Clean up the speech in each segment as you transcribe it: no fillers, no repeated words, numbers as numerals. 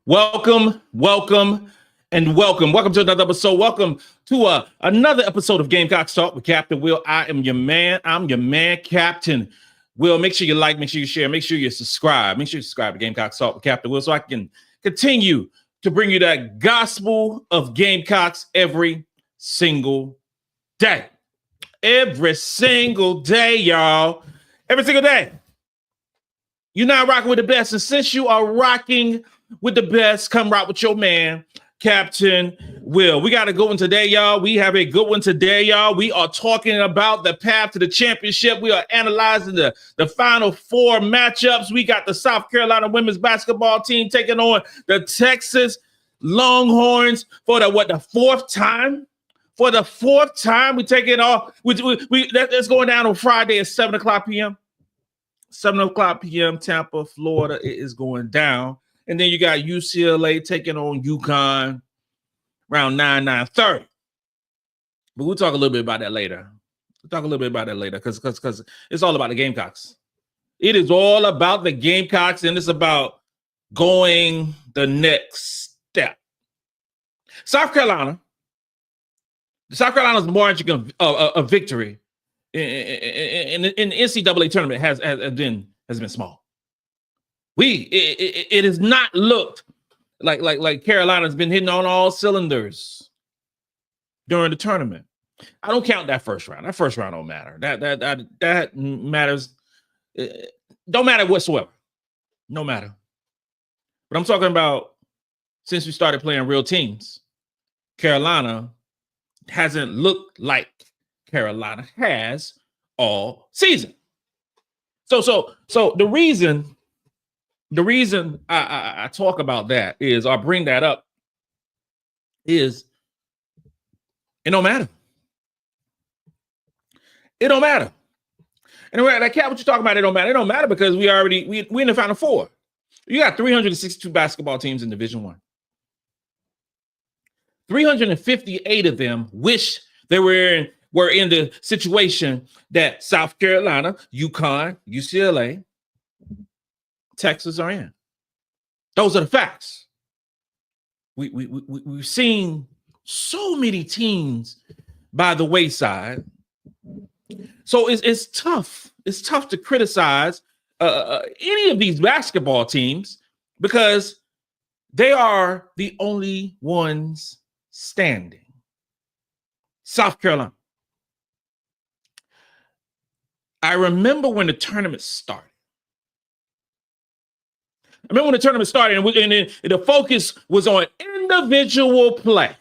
Welcome, and welcome. Welcome to another episode. Welcome to another episode of Gamecocks Talk with Captain Will. I am your man. I'm your man, Captain Will. Make sure you like, make sure you share, make sure you subscribe. Make sure you subscribe to Gamecocks Talk with Captain Will so I can continue to bring you that gospel of Gamecocks every single day. Every single day, y'all. Every single day. You're not rocking with the best. And since you are rocking with the best, come rock with your man, Captain Will. We got a good one today, y'all. We have a good one today, y'all. We are talking about the path to the championship. We are analyzing the Final Four matchups. We got the South Carolina women's basketball team taking on the Texas Longhorns for the fourth time? For the fourth time, we take it all. That's going down on Friday at 7 o'clock p.m. 7 o'clock p.m. Tampa, Florida. It is going down. And then you got UCLA taking on UConn around 9:30. But we'll talk a little bit about that later. Because it's all about the Gamecocks. It is all about the Gamecocks, and it's about going the next step. South Carolina's margin of victory in the NCAA tournament has been small. It has not looked like Carolina's been hitting on all cylinders during the tournament. I don't count that first round. That first round don't matter. That matters. Don't matter whatsoever. No matter. But I'm talking about since we started playing real teams, Carolina hasn't looked like Carolina has all season. So the reason I talk about that is, or bring that up, is it don't matter. It don't matter. And like, Cat, what you talking about? It don't matter. It don't matter because we in the Final Four. You got 362 basketball teams in Division I. 358 of them wish they were in the situation that South Carolina, UConn, UCLA, Texas are in. Those are the facts. We've seen so many teams by the wayside. So it's tough. It's tough to criticize any of these basketball teams because they are the only ones standing. South Carolina. I remember when the tournament started. And the focus was on individual play,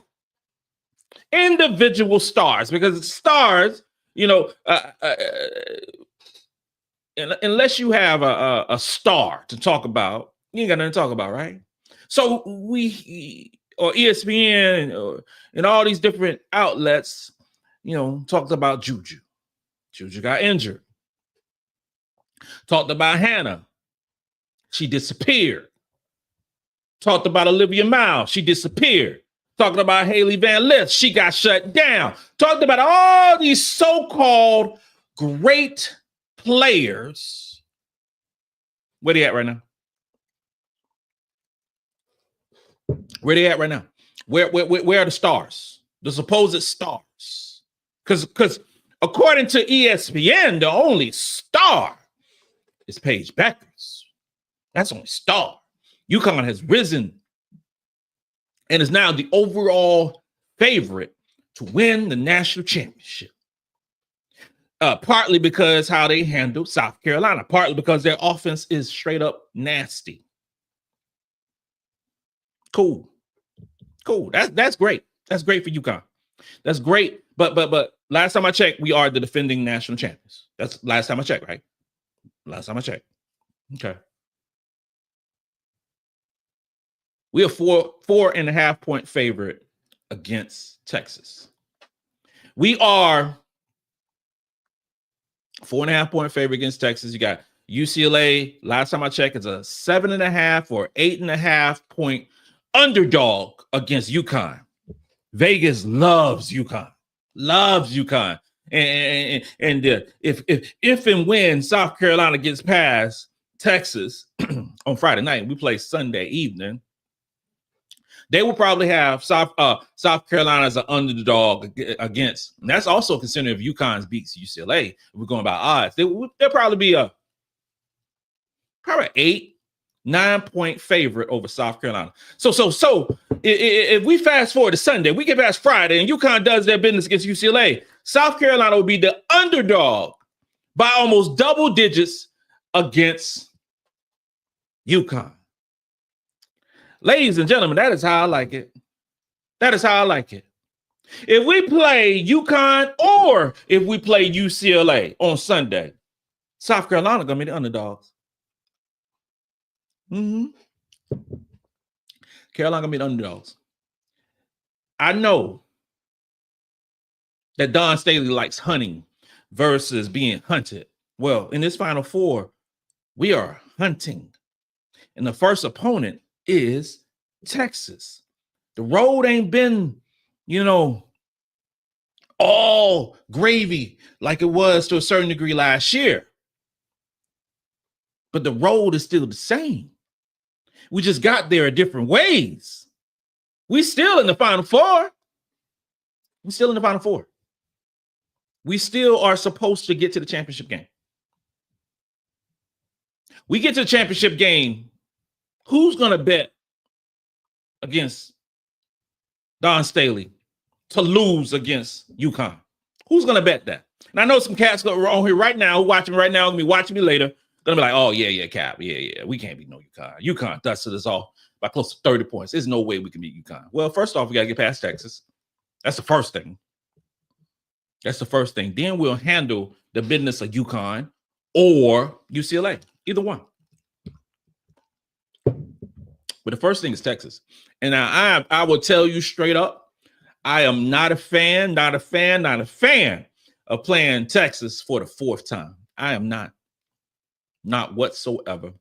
individual stars, because stars, unless you have a star to talk about, you ain't got nothing to talk about, right? So or ESPN and all these different outlets, talked about Juju. Juju got injured. Talked about Hannah. She disappeared. Talked about Olivia Miles. She disappeared. Talked about Haley Van Lith. She got shut down. Talked about all these so-called great players. Where they at right now? Where they at right now? Where are the stars? The supposed stars? Because according to ESPN, the only star is Paige Beckers. That's only star. UConn has risen and is now the overall favorite to win the national championship. Partly because how they handled South Carolina. Partly because their offense is straight up nasty. Cool. That's great. That's great for UConn. That's great. But last time I checked, we are the defending national champions. That's last time I checked, right? Last time I checked. Okay. We are 4.5 point favorite against Texas. We are 4.5 point favorite against Texas. You got UCLA. Last time I checked, it's a 7.5 or 8.5 point underdog against UConn. Vegas loves UConn. And if and when South Carolina gets past Texas on Friday night, we play Sunday evening. They will probably have South Carolina as an underdog against. And that's also considering if UConn beats UCLA. If we're going by odds, they'll probably be probably 8-9 point favorite over South Carolina. So if we fast forward to Sunday, we get past Friday, and UConn does their business against UCLA, South Carolina will be the underdog by almost double digits against UConn. Ladies and gentlemen, that is how I like it. That is how I like it. If we play UConn or if we play UCLA on Sunday, South Carolina going to be the underdogs. Carolina going to be the underdogs. I know that Dawn Staley likes hunting versus being hunted. Well, in this Final Four, we are hunting. And the first opponent is Texas. The road ain't been, all gravy like it was to a certain degree last year. But the road is still the same. We just got there in different ways. We still in the Final Four. We still in the Final Four. We still are supposed to get to the championship game. We get to the championship game. Who's going to bet against Dawn Staley to lose against UConn? Who's going to bet that? And I know some cats on here right now, watching right now, going to be watching me later. Going to be like, oh, yeah, Cap. Yeah. We can't beat no UConn. UConn dusted us off by close to 30 points. There's no way we can beat UConn. Well, first off, we got to get past Texas. That's the first thing. Then we'll handle the business of UConn or UCLA. Either one. But the first thing is Texas. And I will tell you straight up, I am not a fan of playing Texas for the fourth time. I am not whatsoever.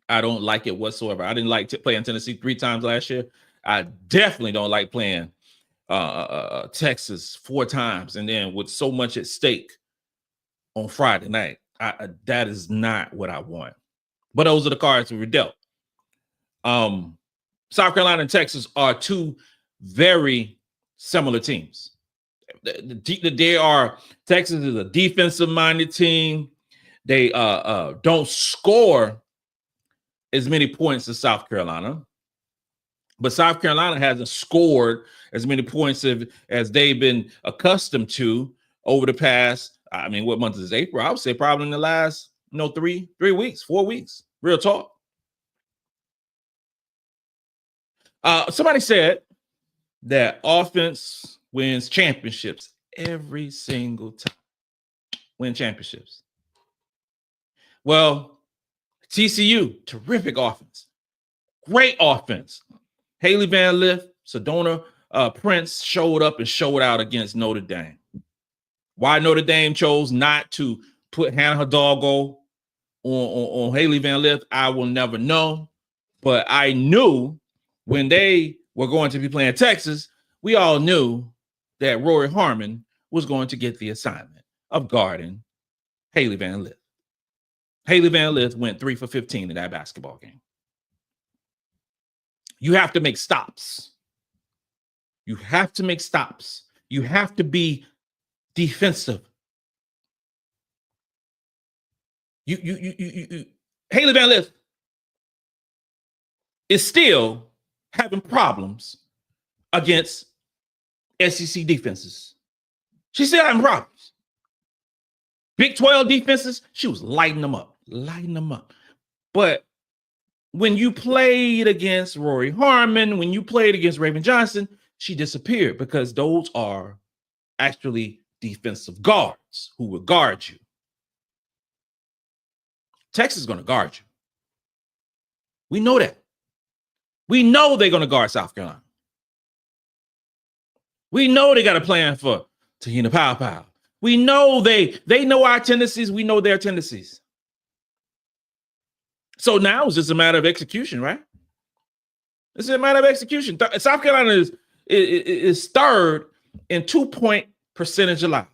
I don't like it whatsoever. I didn't like playing Tennessee 3 times last year. I definitely don't like playing Texas 4 times. And then with so much at stake on Friday night, that is not what I want. But those are the cards we were dealt. South Carolina and Texas are 2 very similar teams. Texas is a defensive-minded team. They don't score as many points as South Carolina, but South Carolina hasn't scored as many points as they've been accustomed to over the past. What month is April? I would say probably in the last 3 weeks, 4 weeks. Real talk. Somebody said that offense wins championships every single time. Win championships. Well, TCU, terrific offense. Great offense. Haley Van Lith, Sedona Prince showed up and showed out against Notre Dame. Why Notre Dame chose not to put Hannah Hidalgo on Haley Van Lith, I will never know. But I knew when they were going to be playing Texas, we all knew that Rory Harmon was going to get the assignment of guarding Haley Van Lith. Haley Van Lith went 3 for 15 in that basketball game. You have to make stops. You have to make stops. You have to be defensive. Haley Van Lith is still having problems against SEC defenses. She's still having problems. Big 12 defenses, she was lighting them up. But when you played against Rory Harmon, when you played against Raven Johnson, she disappeared because those are actually defensive guards who will guard you. Texas is going to guard you. We know that. We know they're going to guard South Carolina. We know they got a plan for Tahina Pow. We know they know our tendencies. We know their tendencies. So now it's just a matter of execution, right? It's a matter of execution. South Carolina is third in 2-point percentage allowed.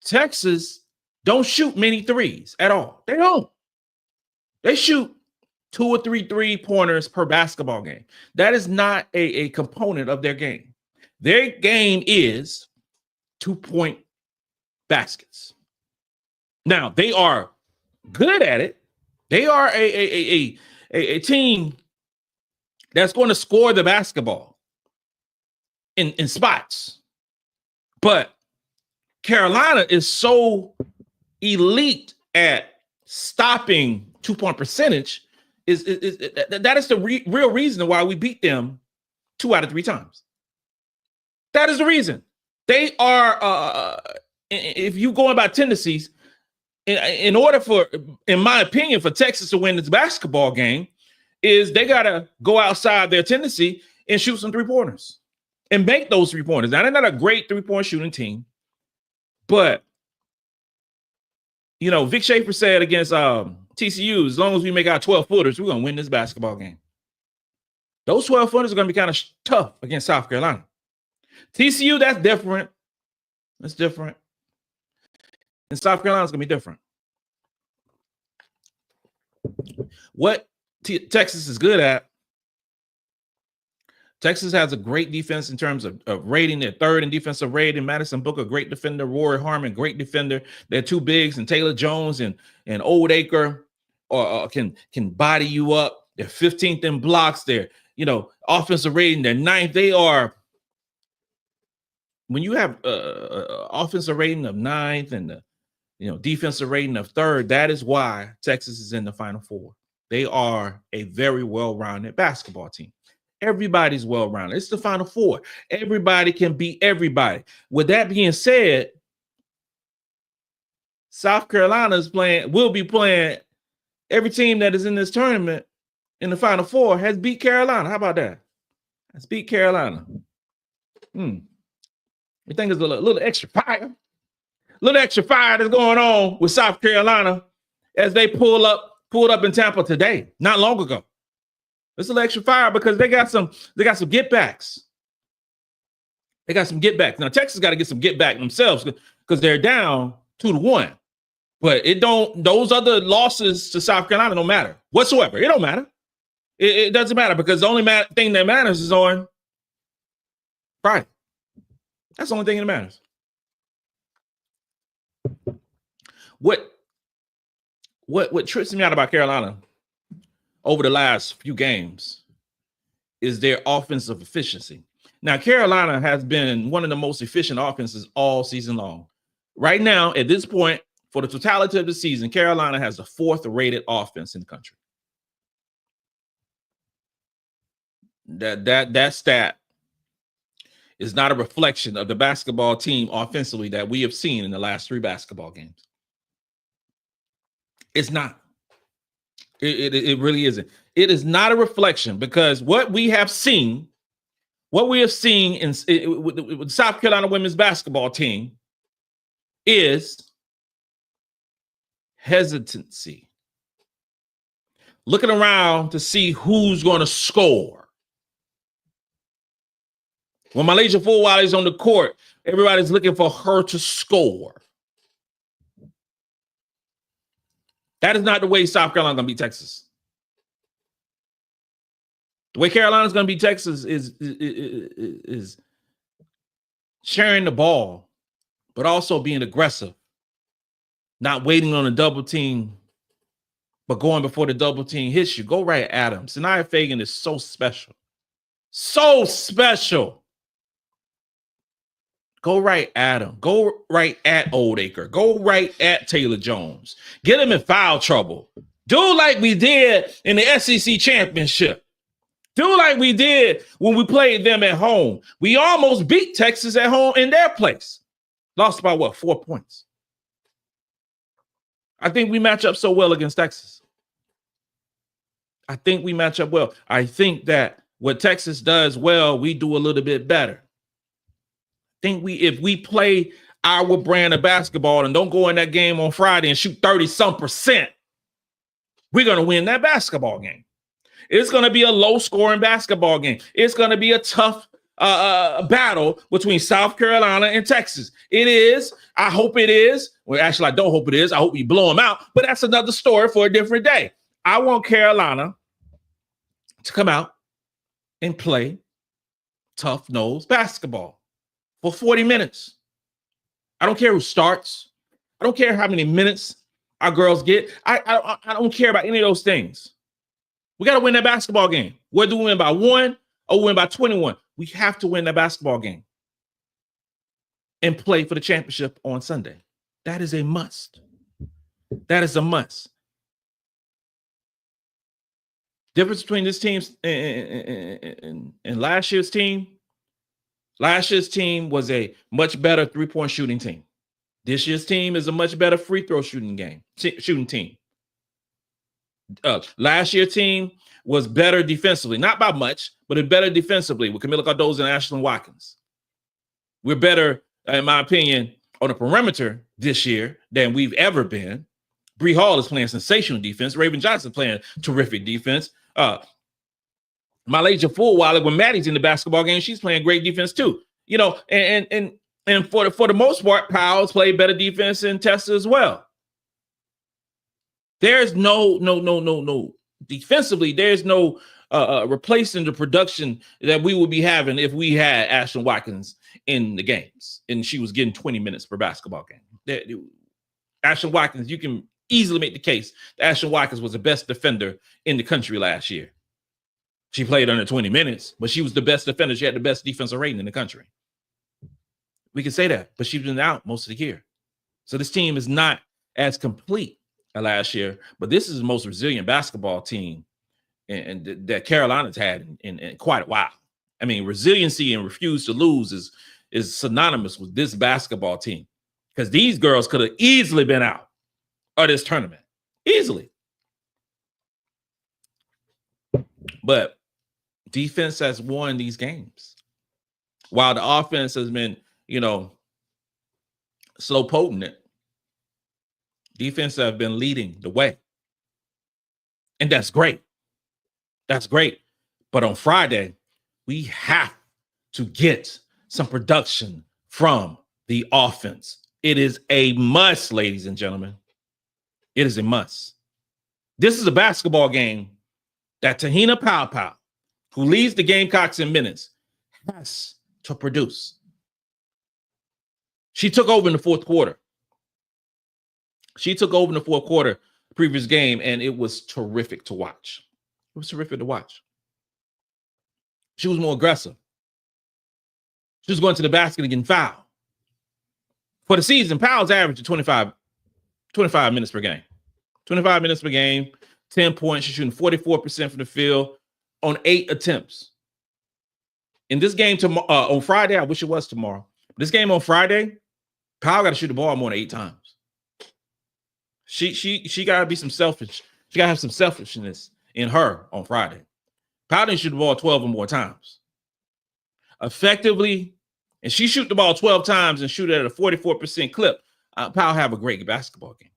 Texas don't shoot many threes at all. They don't. They shoot 2 or 3 3-pointers per basketball game. That is not a component of their game. Their game is 2-point baskets. Now, they are good at it. They are a team that's going to score the basketball in spots. But Carolina is so elite at stopping 2-point percentage. That is the real reason why we beat them 2 out of 3 times. That is the reason. They are, if you go about tendencies, in order for, in my opinion, for Texas to win this basketball game, is they got to go outside their tendency and shoot some 3-pointers and make those 3-pointers. Now, they're not a great 3-point shooting team, but, you know, Vic Schaefer said against TCU, as long as we make our 12-footers, we're going to win this basketball game. Those 12-footers are going to be kind of tough against South Carolina. TCU, that's different. That's different. And South Carolina's going to be different. What Texas is good at, Texas has a great defense in terms of rating. They're 3rd in defensive rating. Madison Booker, great defender. Rory Harmon, great defender. They're 2 bigs, and Taylor Jones and Oldacre can body you up. They're 15th in blocks. They're, you know, offensive rating, they're 9th. They are, when you have offensive rating of 9th and the, you know, defensive rating of 3rd, that is why Texas is in the Final Four. They are a very well-rounded basketball team. Everybody's well-rounded. It's the Final Four. Everybody can beat everybody. With that being said, South Carolina will be playing every team that is in this tournament in the Final Four has beat Carolina. How about that? Has beat Carolina. You think there's a little extra fire? A little extra fire that's going on with South Carolina as they pulled up in Tampa today, not long ago. It's a little extra fire because they got some get backs. They got some get backs. Now Texas got to get some get back themselves because they're down 2-1. But those other losses to South Carolina don't matter whatsoever. It don't matter. It doesn't matter because the only thing that matters is on Friday. That's the only thing that matters. What trips me out about Carolina over the last few games is their offensive efficiency. Now, Carolina has been one of the most efficient offenses all season long. Right now, at this point, for the totality of the season, Carolina has the 4th rated offense in the country. That stat is not a reflection of the basketball team offensively that we have seen in the last 3 basketball games. It's not. It really isn't. It is not a reflection because what we have seen with the South Carolina women's basketball team is hesitancy. Looking around to see who's going to score. When MiLaysia Fulwiley is on the court, everybody's looking for her to score. That is not the way South Carolina is going to beat Texas. The way Carolina is going to beat Texas is sharing the ball, but also being aggressive, not waiting on a double team, but going before the double team hits you. Go right at him. Sania Feagin is so special. So special. Go right at him. Go right at Oldacre. Go right at Taylor Jones. Get him in foul trouble. Do like we did in the SEC championship. Do like we did when we played them at home. We almost beat Texas at home in their place. Lost by 4 points. I think we match up so well against Texas. I think we match up well. I think that what Texas does well, we do a little bit better. If we play our brand of basketball and don't go in that game on Friday and shoot 30-some%, we're going to win that basketball game. It's going to be a low-scoring basketball game. It's going to be a tough battle between South Carolina and Texas. It is. I hope it is. Well, actually, I don't hope it is. I hope we blow them out. But that's another story for a different day. I want Carolina to come out and play tough nose basketball for 40 minutes. I don't care who starts. I don't care how many minutes our girls get. I don't care about any of those things. We got to win that basketball game. Whether we win by 1 or win by 21, we have to win that basketball game and play for the championship on Sunday. That is a must. That is a must. Difference between this team and last year's team. Last year's team was a much better three-point shooting team. This year's team is a much better free throw shooting team. Last year's team was better defensively, not by much, but it better defensively with Kamilla Cardozo and Ashlyn Watkins. We're better, in my opinion, on the perimeter this year than we've ever been. Bree Hall is playing sensational defense. Raven Johnson playing terrific defense. MiLaysia Fulwiley, when Maddie's in the basketball game, she's playing great defense too. You know, and for the most part, Powell's played better defense than Tessa as well. There's no defensively. There's no replacing the production that we would be having if we had Ashlyn Watkins in the games and she was getting 20 minutes per basketball game. Ashlyn Watkins, you can easily make the case that Ashlyn Watkins was the best defender in the country last year. She played under 20 minutes, but she was the best defender. She had the best defensive rating in the country. We can say that, but she's been out most of the year. So this team is not as complete as last year, but this is the most resilient basketball team and that Carolina's had in quite a while. I mean, resiliency and refuse to lose is synonymous with this basketball team because these girls could have easily been out of this tournament. Easily. But defense has won these games while the offense has been, slow potent. Defense have been leading the way. And that's great. That's great. But on Friday, we have to get some production from the offense. It is a must, ladies and gentlemen. It is a must. This is a basketball game that Tahina Pow, who leads the Gamecocks in minutes, has to produce. She took over in the fourth quarter. Previous game, and it was terrific to watch. It was terrific to watch. She was more aggressive. She was going to the basket and getting fouled. For the season, Powell's averaging 25 minutes per game. 25 minutes per game, 10 points. She's shooting 44% from the field on 8 attempts. In this game on Friday, I wish it was tomorrow. This game on Friday, Powell got to shoot the ball more than 8 times. She got to be some selfish. She got to have some selfishness in her on Friday. Powell didn't shoot the ball 12 or more times. Effectively, and she shoot the ball 12 times and shoot it at a 44% clip. Powell have a great basketball game.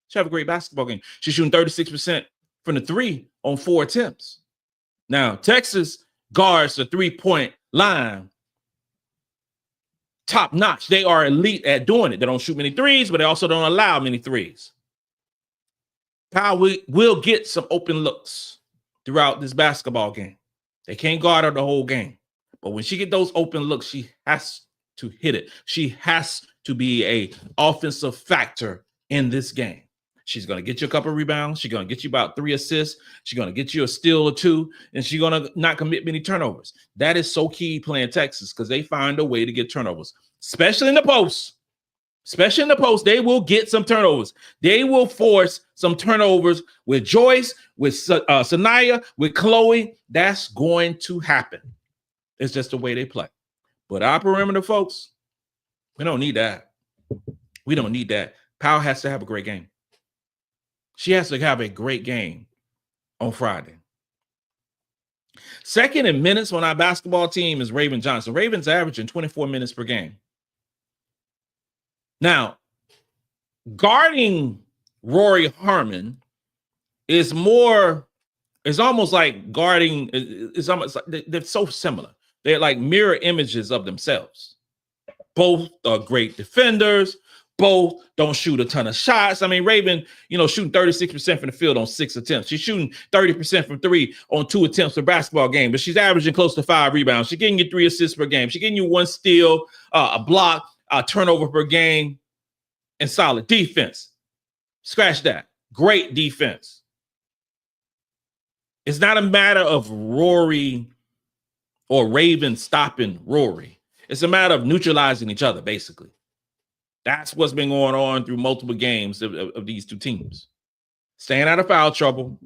She have a great basketball game. She's shooting 36% from the 3 on 4 attempts. Now, Texas guards the 3-point line top notch. They are elite at doing it. They don't shoot many threes, but they also don't allow many threes. Powell will get some open looks throughout this basketball game. They can't guard her the whole game. But when she get those open looks, she has to hit it. She has to be an offensive factor in this game. She's going to get you a couple of rebounds. She's going to get you about 3 assists. She's going to get you a steal or 2, and she's going to not commit many turnovers. That is so key playing Texas because they find a way to get turnovers, especially in the post. Especially in the post, they will get some turnovers. They will force some turnovers with Joyce, with Sania, with Chloe. That's going to happen. It's just the way they play. But our perimeter folks, we don't need that. We don't need that. Powell has to have a great game. She has to have a great game on Friday. Second in minutes on our basketball team is Raven Johnson. Raven's averaging 24 minutes per game. Now, guarding Rory Harmon is almost like guarding, it's almost like they're so similar. They're like mirror images of themselves. Both are great defenders. Both don't shoot a ton of shots. I mean, Raven, shooting 36% from the field on 6 attempts. She's shooting 30% from 3 on 2 attempts per basketball game, but she's averaging close to 5 rebounds. She's getting you 3 assists per game. She's getting you 1 steal, a block, a turnover per game, and solid defense. Scratch that. Great defense. It's not a matter of Rory or Raven stopping Rory. It's a matter of neutralizing each other, basically. That's what's been going on through multiple games of these two teams. Staying out of foul trouble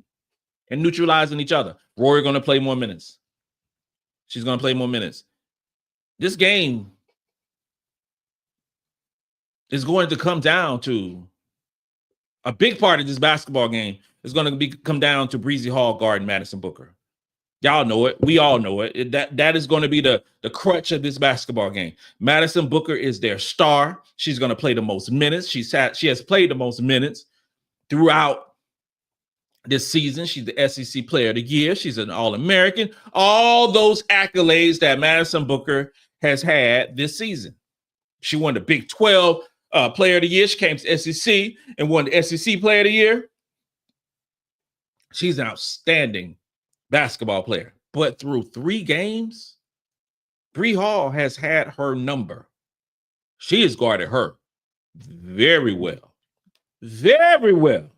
and neutralizing each other. Rory going to play more minutes. She's going to play more minutes. This game is going to come down to a big part of this basketball game is going to come down to Breezy Hall guarding Madison Booker. Y'all know it. We all know it. That is going to be the crutch of this basketball game. Madison Booker is their star. She's going to play the most minutes. She has played the most minutes throughout this season. She's the SEC Player of the Year. She's an All-American. All those accolades that Madison Booker has had this season. She won the Big 12 Player of the Year. She came to SEC and won the SEC Player of the Year. She's an outstanding basketball player, but through 3 games, Bree Hall has had her number. She has guarded her very well. Very well.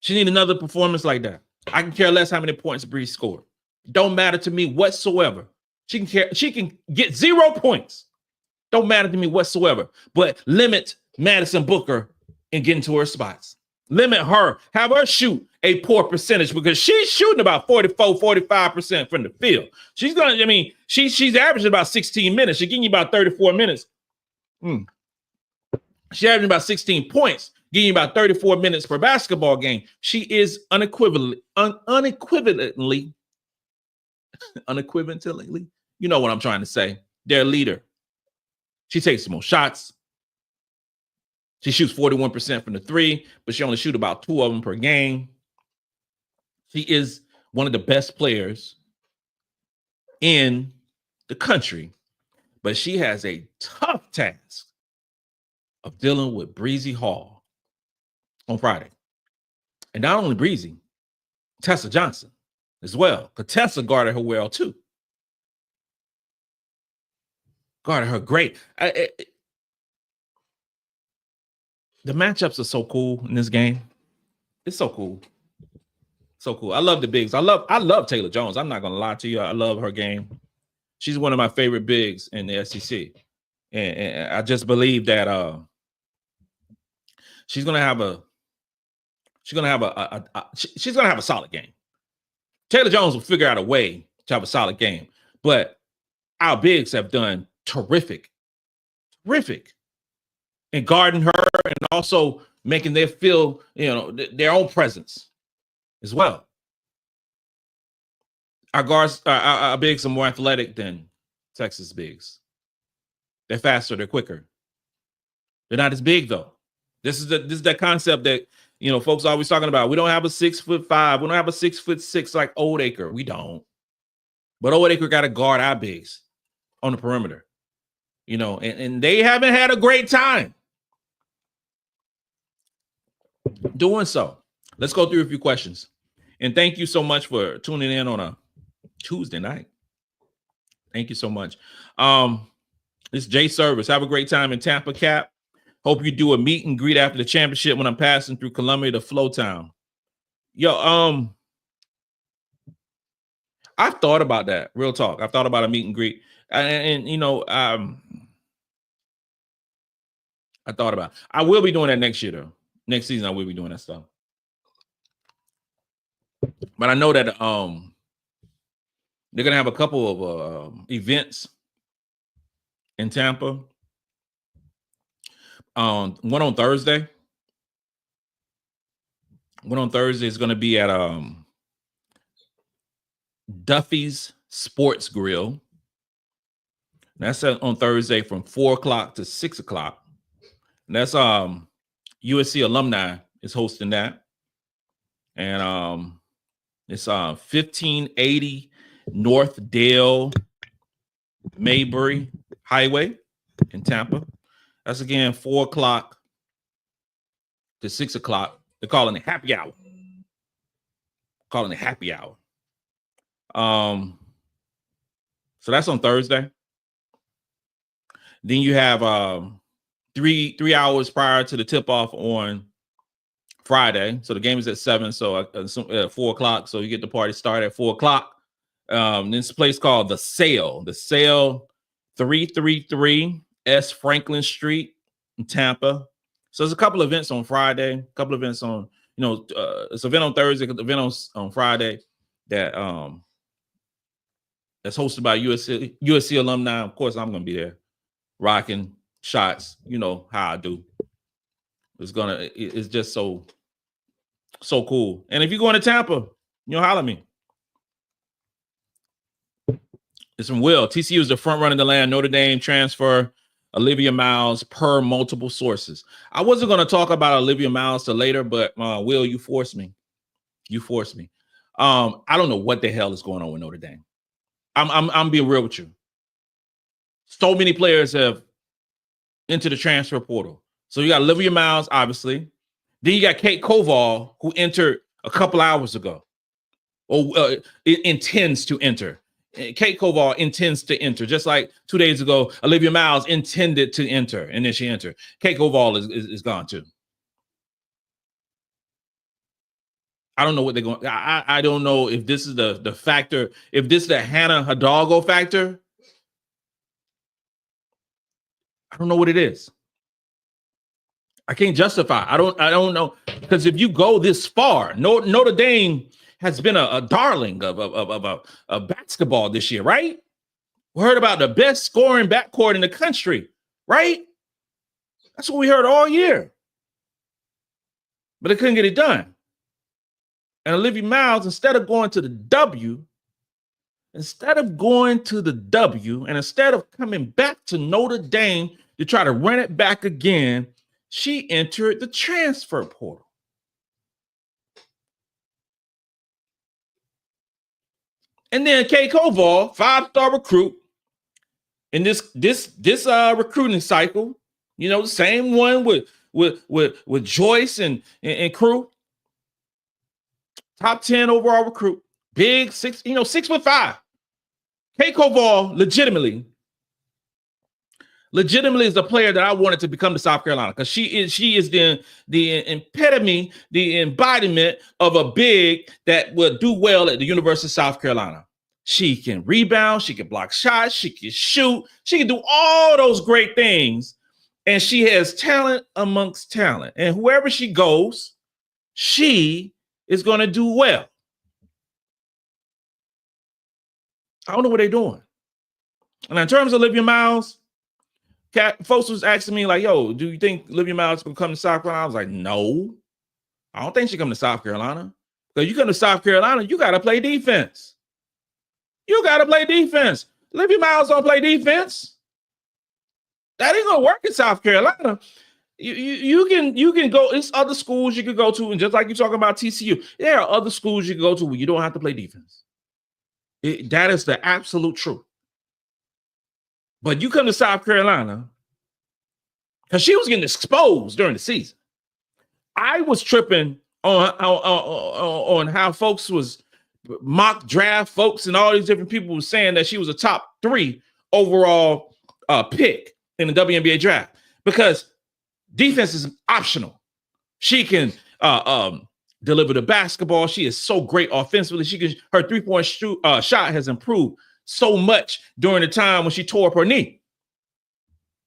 She needs another performance like that. I can care less how many points Bree scored. Don't matter to me whatsoever. She can get 0 points. Don't matter to me whatsoever. But limit Madison Booker and get into her spots. Limit her. Have her shoot a poor percentage because she's shooting about 45% from the field. She's averaging about 16 minutes. She's getting you about 34 minutes. She's averaging about 16 points, getting you about 34 minutes per basketball game. She is unequivocally, you know what I'm trying to say, their leader. She takes the most shots. She shoots 41% from the 3, but she only shoots about 2 of them per game. She is one of the best players in the country, but she has a tough task of dealing with Breezy Hall on Friday. And not only Breezy, Tessa Johnson as well, because Tessa guarded her well too. Guarded her great. The matchups are so cool in this game. It's so cool. So cool. I love the bigs. I love Taylor Jones. I'm not going to lie to you. I love her game. She's one of my favorite bigs in the SEC. And I just believe that she's going to have a solid game. Taylor Jones will figure out a way to have a solid game. But our bigs have done terrific in guarding her and also making them feel, their own presence as well. Our guards, our bigs are more athletic than Texas bigs. They're faster, they're quicker. They're not as big though. This is that concept that folks are always talking about. We don't have a 6'5". We don't have a 6'6" like Oldacre. We don't. But Oldacre got to guard our bigs on the perimeter. And they haven't had a great time doing so. Let's go through a few questions. And thank you so much for tuning in on a Tuesday night. Thank you so much. It's Jay Service. Have a great time in Tampa, Cap. Hope you do a meet and greet after the championship when I'm passing through Columbia to Flowtown. Yo, I've thought about that. Real talk. I've thought about a meet and greet. And I thought about it. I will be doing that next year, though. Next season, I will be doing that stuff. But I know that they're gonna have a couple of events in Tampa. One on Thursday. One on Thursday is going to be at Duffy's Sports Grill. That's on Thursday from 4:00 to 6:00. And that's USC alumni is hosting that. And it's 1580 North Dale Maybury Highway in Tampa. That's again 4 o'clock to 6 o'clock. They're calling it happy hour. So that's on Thursday. Then you have 3 hours prior to the tip-off on Friday. So the game is at 7, so at 4 o'clock. So you get the party started at 4 o'clock. This place called The Sale. The Sale, 333 S. Franklin Street in Tampa. So there's a couple of events on Friday, a couple of events on, it's an event on Thursday, an event on Friday that that's hosted by USC alumni. Of course, I'm going to be there rocking shots. You know how I do. It's just so cool. And if you're going to Tampa, holler at me. It's from Will. TCU is the front runner in the land. Notre Dame transfer Olivia Miles per multiple sources. I wasn't going to talk about Olivia Miles till later, but Will, you forced me. I don't know what the hell is going on with Notre Dame. I'm being real with you. So many players have entered the transfer portal. So you got Olivia Miles, obviously. Then you got Kate Koval, who entered a couple hours ago, or intends to enter. Kate Koval intends to enter, just like 2 days ago, Olivia Miles intended to enter, and then she entered. Kate Koval is gone too. I don't know what they're going. I don't know if this is the factor. If this is the Hannah Hidalgo factor, I don't know what it is. I can't justify. I don't know, because if you go this far, Notre Dame has been a darling of basketball this year, right? We heard about the best scoring backcourt in the country, right? That's what we heard all year. But they couldn't get it done. And Olivia Miles, instead of going to the W, and instead of coming back to Notre Dame to try to run it back again, she entered the transfer portal. And then Kate Koval, 5-star recruit, in this recruiting cycle, the same one with Joyce and crew. Top 10 overall recruit, big 6'5". Kate Koval legitimately is the player that I wanted to become to South Carolina, because she is the epitome, the embodiment of a big that will do well at the University of South Carolina. She can rebound, she can block shots, she can shoot, she can do all those great things, and she has talent amongst talent. And whoever she goes, she is going to do well. I don't know what they're doing. And in terms of Olivia Miles, folks was asking me like, yo, do you think Olivia Miles is going to come to South Carolina? I was like, no, I don't think she's coming to South Carolina. Because you come to South Carolina, you got to play defense. Olivia Miles don't play defense. That ain't going to work in South Carolina. You can go. It's other schools you can go to, and just like you're talking about TCU, there are other schools you can go to where you don't have to play defense. That is the absolute truth. But you come to South Carolina, because she was getting exposed during the season. I was tripping on how folks was mock draft folks and all these different people were saying that she was a top 3 overall pick in the WNBA draft, because defense is optional. She can deliver the basketball. She is so great offensively. Her 3-point shot has improved so much during the time when she tore up her knee.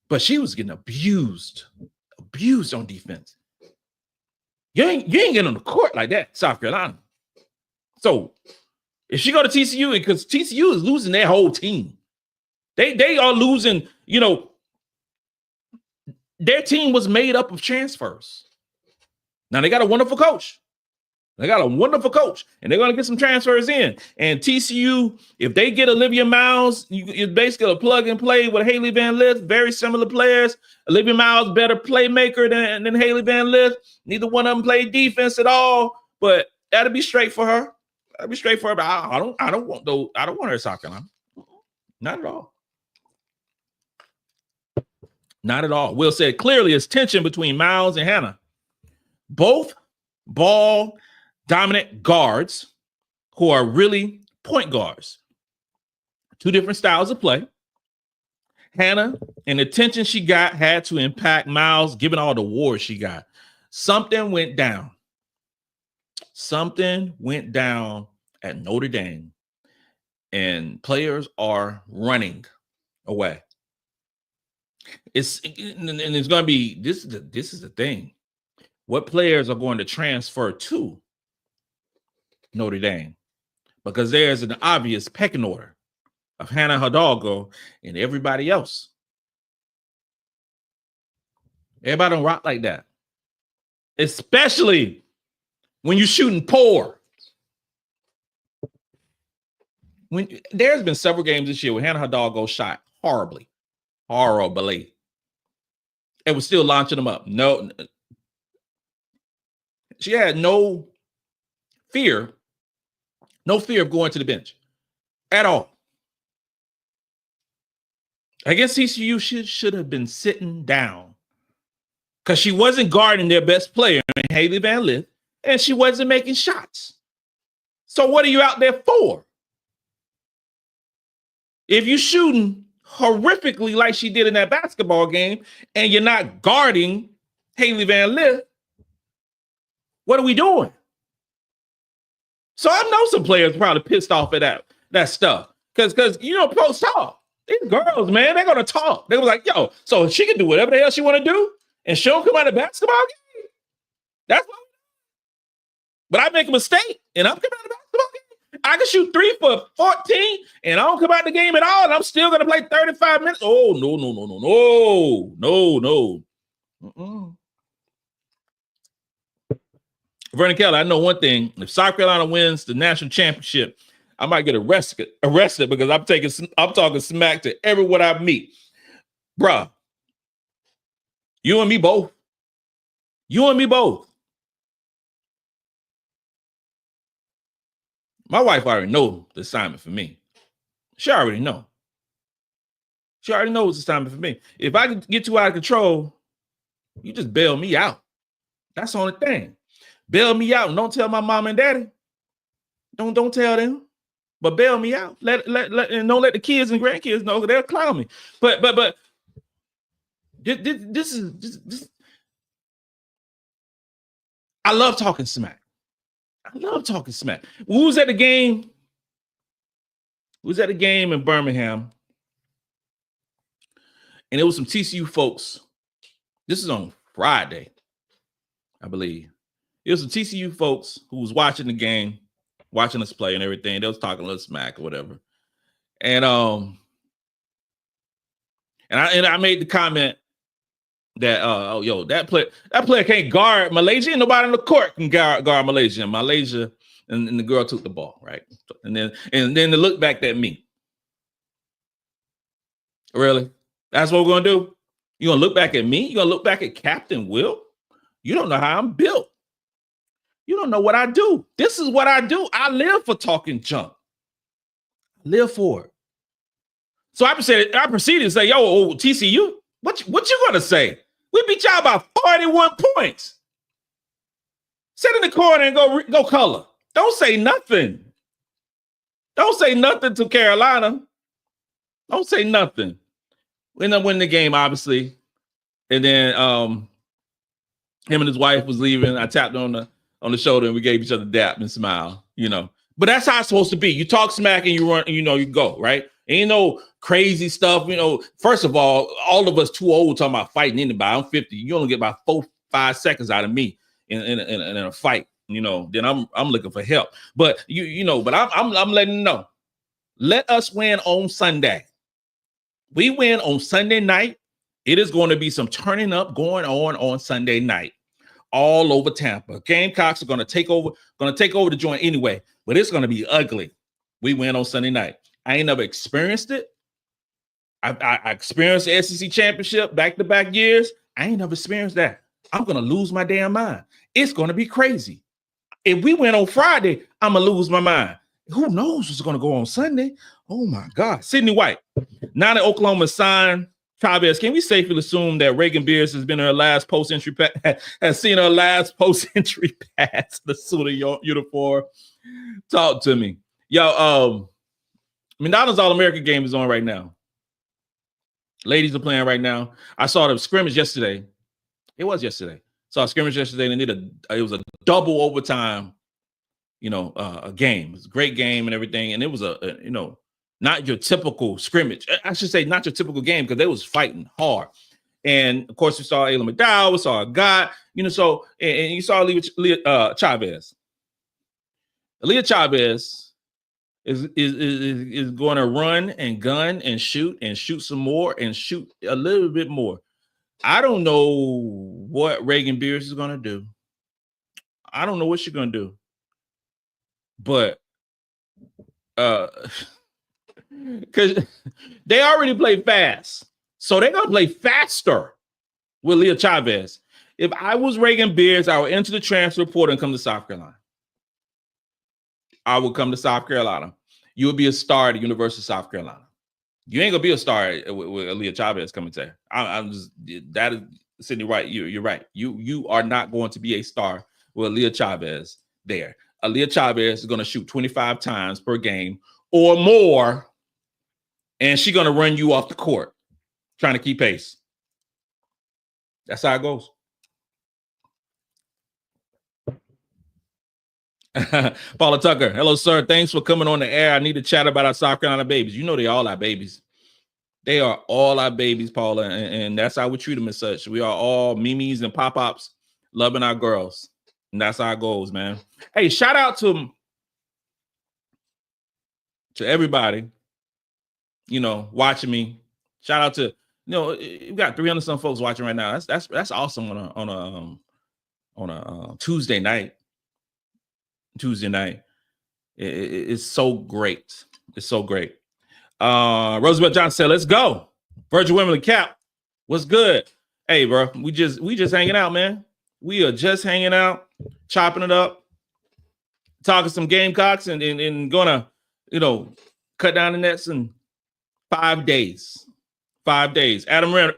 But she was getting abused on defense. You ain't getting on the court like that, South Carolina. So if she go to TCU, because TCU is losing their whole team. They are losing, their team was made up of transfers. Now they got a wonderful coach. And they're going to get some transfers in. And TCU, if they get Olivia Miles, it's basically a plug and play with Haley Van Lith, very similar players. Olivia Miles, better playmaker than Haley Van Lith. Neither one of them play defense at all, but that'll be straight for her. But I don't want her to South Carolina. Not at all. Not at all. Will said clearly it's tension between Miles and Hannah. Both ball dominant guards who are really point guards. Two different styles of play. Hannah and the attention she got had to impact Miles, given all the wars she got. Something went down. Something went down at Notre Dame, and players are running away. It's going to be this is the thing. What players are going to transfer to Notre Dame? Because there's an obvious pecking order of Hannah Hidalgo and everybody else. Everybody don't rock like that. Especially when you're shooting poor. There's been several games this year where Hannah Hidalgo shot horribly. And was still launching them up. No, she had no fear of going to the bench at all. I guess TCU should have been sitting down because she wasn't guarding their best player, Haley Van Lith, and she wasn't making shots. So what are you out there for? If you're shooting horrifically like she did in that basketball game and you're not guarding Haley Van Lith, what are we doing? So I know some players probably pissed off at that stuff because pro talk. These girls, man, they're gonna talk. They was like, yo, so she can do whatever the hell she want to do, and she don't come out of the basketball game. That's what. But I make a mistake, and I'm coming out of the basketball game. I can shoot 3 for 14, and I don't come out the game at all, and I'm still gonna play 35 minutes. Oh no. Vernon Kelly, I know one thing: if South Carolina wins the national championship, I might get arrested because I'm talking smack to everyone I meet. Bruh, you and me both. My wife already knows the assignment for me. She already knows the assignment for me. If I can get too out of control, you just bail me out. That's the only thing. Bail me out and don't tell my mom and daddy. Don't tell them. But bail me out. And don't let the kids and grandkids know they'll clown me. But this is I love talking smack. Who was at the game? In Birmingham? And it was some TCU folks. This is on Friday, I believe. It was some TCU folks who was watching the game, watching us play and everything. They was talking a little smack or whatever. And I made the comment that that player can't guard MiLaysia. Ain't nobody in the court can guard MiLaysia. And MiLaysia and the girl took the ball, right? And then they looked back at me. Really? That's what we're gonna do? You gonna look back at me? You gonna look back at Captain Will? You don't know how I'm built. You don't know what I do. This is what I do. I live for talking junk. Live for it. So I proceeded to say, yo, TCU, what you gonna say? We beat y'all by 41 points. Sit in the corner and go color. Don't say nothing. Don't say nothing to Carolina. Don't say nothing. We ended up winning the game, obviously. And then him and his wife was leaving. I tapped on the shoulder and we gave each other a dap and smile, But that's how it's supposed to be. You talk smack and you run, you go, right? Ain't no crazy stuff, First of all of us too old talking about fighting anybody. I'm 50. You only get about 4-5 seconds out of me in a fight, Then I'm looking for help. But but I'm letting you know. Let us win on Sunday. We win on Sunday night. It is going to be some turning up going on Sunday night. All over Tampa. Gamecocks are going to take over the joint anyway, but it's going to be ugly. We win on Sunday night. I ain't never experienced it. I experienced the SEC championship back-to-back years. I ain't never experienced that. I'm going to lose my damn mind. It's going to be crazy. If we win on Friday, I'm going to lose my mind. Who knows what's going to go on Sunday? Oh, my God. Sydney White. Now that Oklahoma signed Chavez, can we safely assume that Reagan Beers has been her last post-entry has seen her last post-entry pass the suit of uniform? Talk to me. Yo, McDonald's All-American game is on right now. Ladies are playing right now. I saw the scrimmage yesterday. It was yesterday. Saw a scrimmage yesterday, and it was a double overtime, a game. It was a great game and everything. And it was not your typical scrimmage. I should say not your typical game because they was fighting hard. And of course, we saw Ashlyn McDaniel, we saw a guy, and you saw Aaliyah Chavez. Aaliyah Chavez is going to run and gun and shoot some more and shoot a little bit more. I don't know what Reagan Beers is going to do. I don't know what she's going to do. But because they already play fast. So they're going to play faster with Leah Chavez. If I was Reagan Beers, I would enter the transfer portal and come to South Carolina. I would come to South Carolina. You would be a star at the University of South Carolina. You ain't gonna be a star with Leah Chavez coming to. I'm just that is Sydney right. You're right. You are not going to be a star with Leah Chavez there. Leah Chavez is going to shoot 25 times per game or more, and she's going to run you off the court trying to keep pace. That's how it goes. Paula Tucker, hello, sir. Thanks for coming on the air. I need to chat about our South Carolina babies. You know they all our babies. They are all our babies, Paula, and that's how we treat them as such. We are all Mimis and pop-ups loving our girls, and that's how it goes, man. Hey, shout out to everybody, watching me. Shout out to, you got 300 some folks watching right now. That's awesome on a Tuesday night. It's so great. It's so great. Roosevelt Johnson said, let's go. Virgil Wembley Cap, what's good? Hey, bro, we just hanging out, man. We are just hanging out, chopping it up, talking some Gamecocks and gonna, cut down the nets in 5 days. 5 days. Adam Ritter,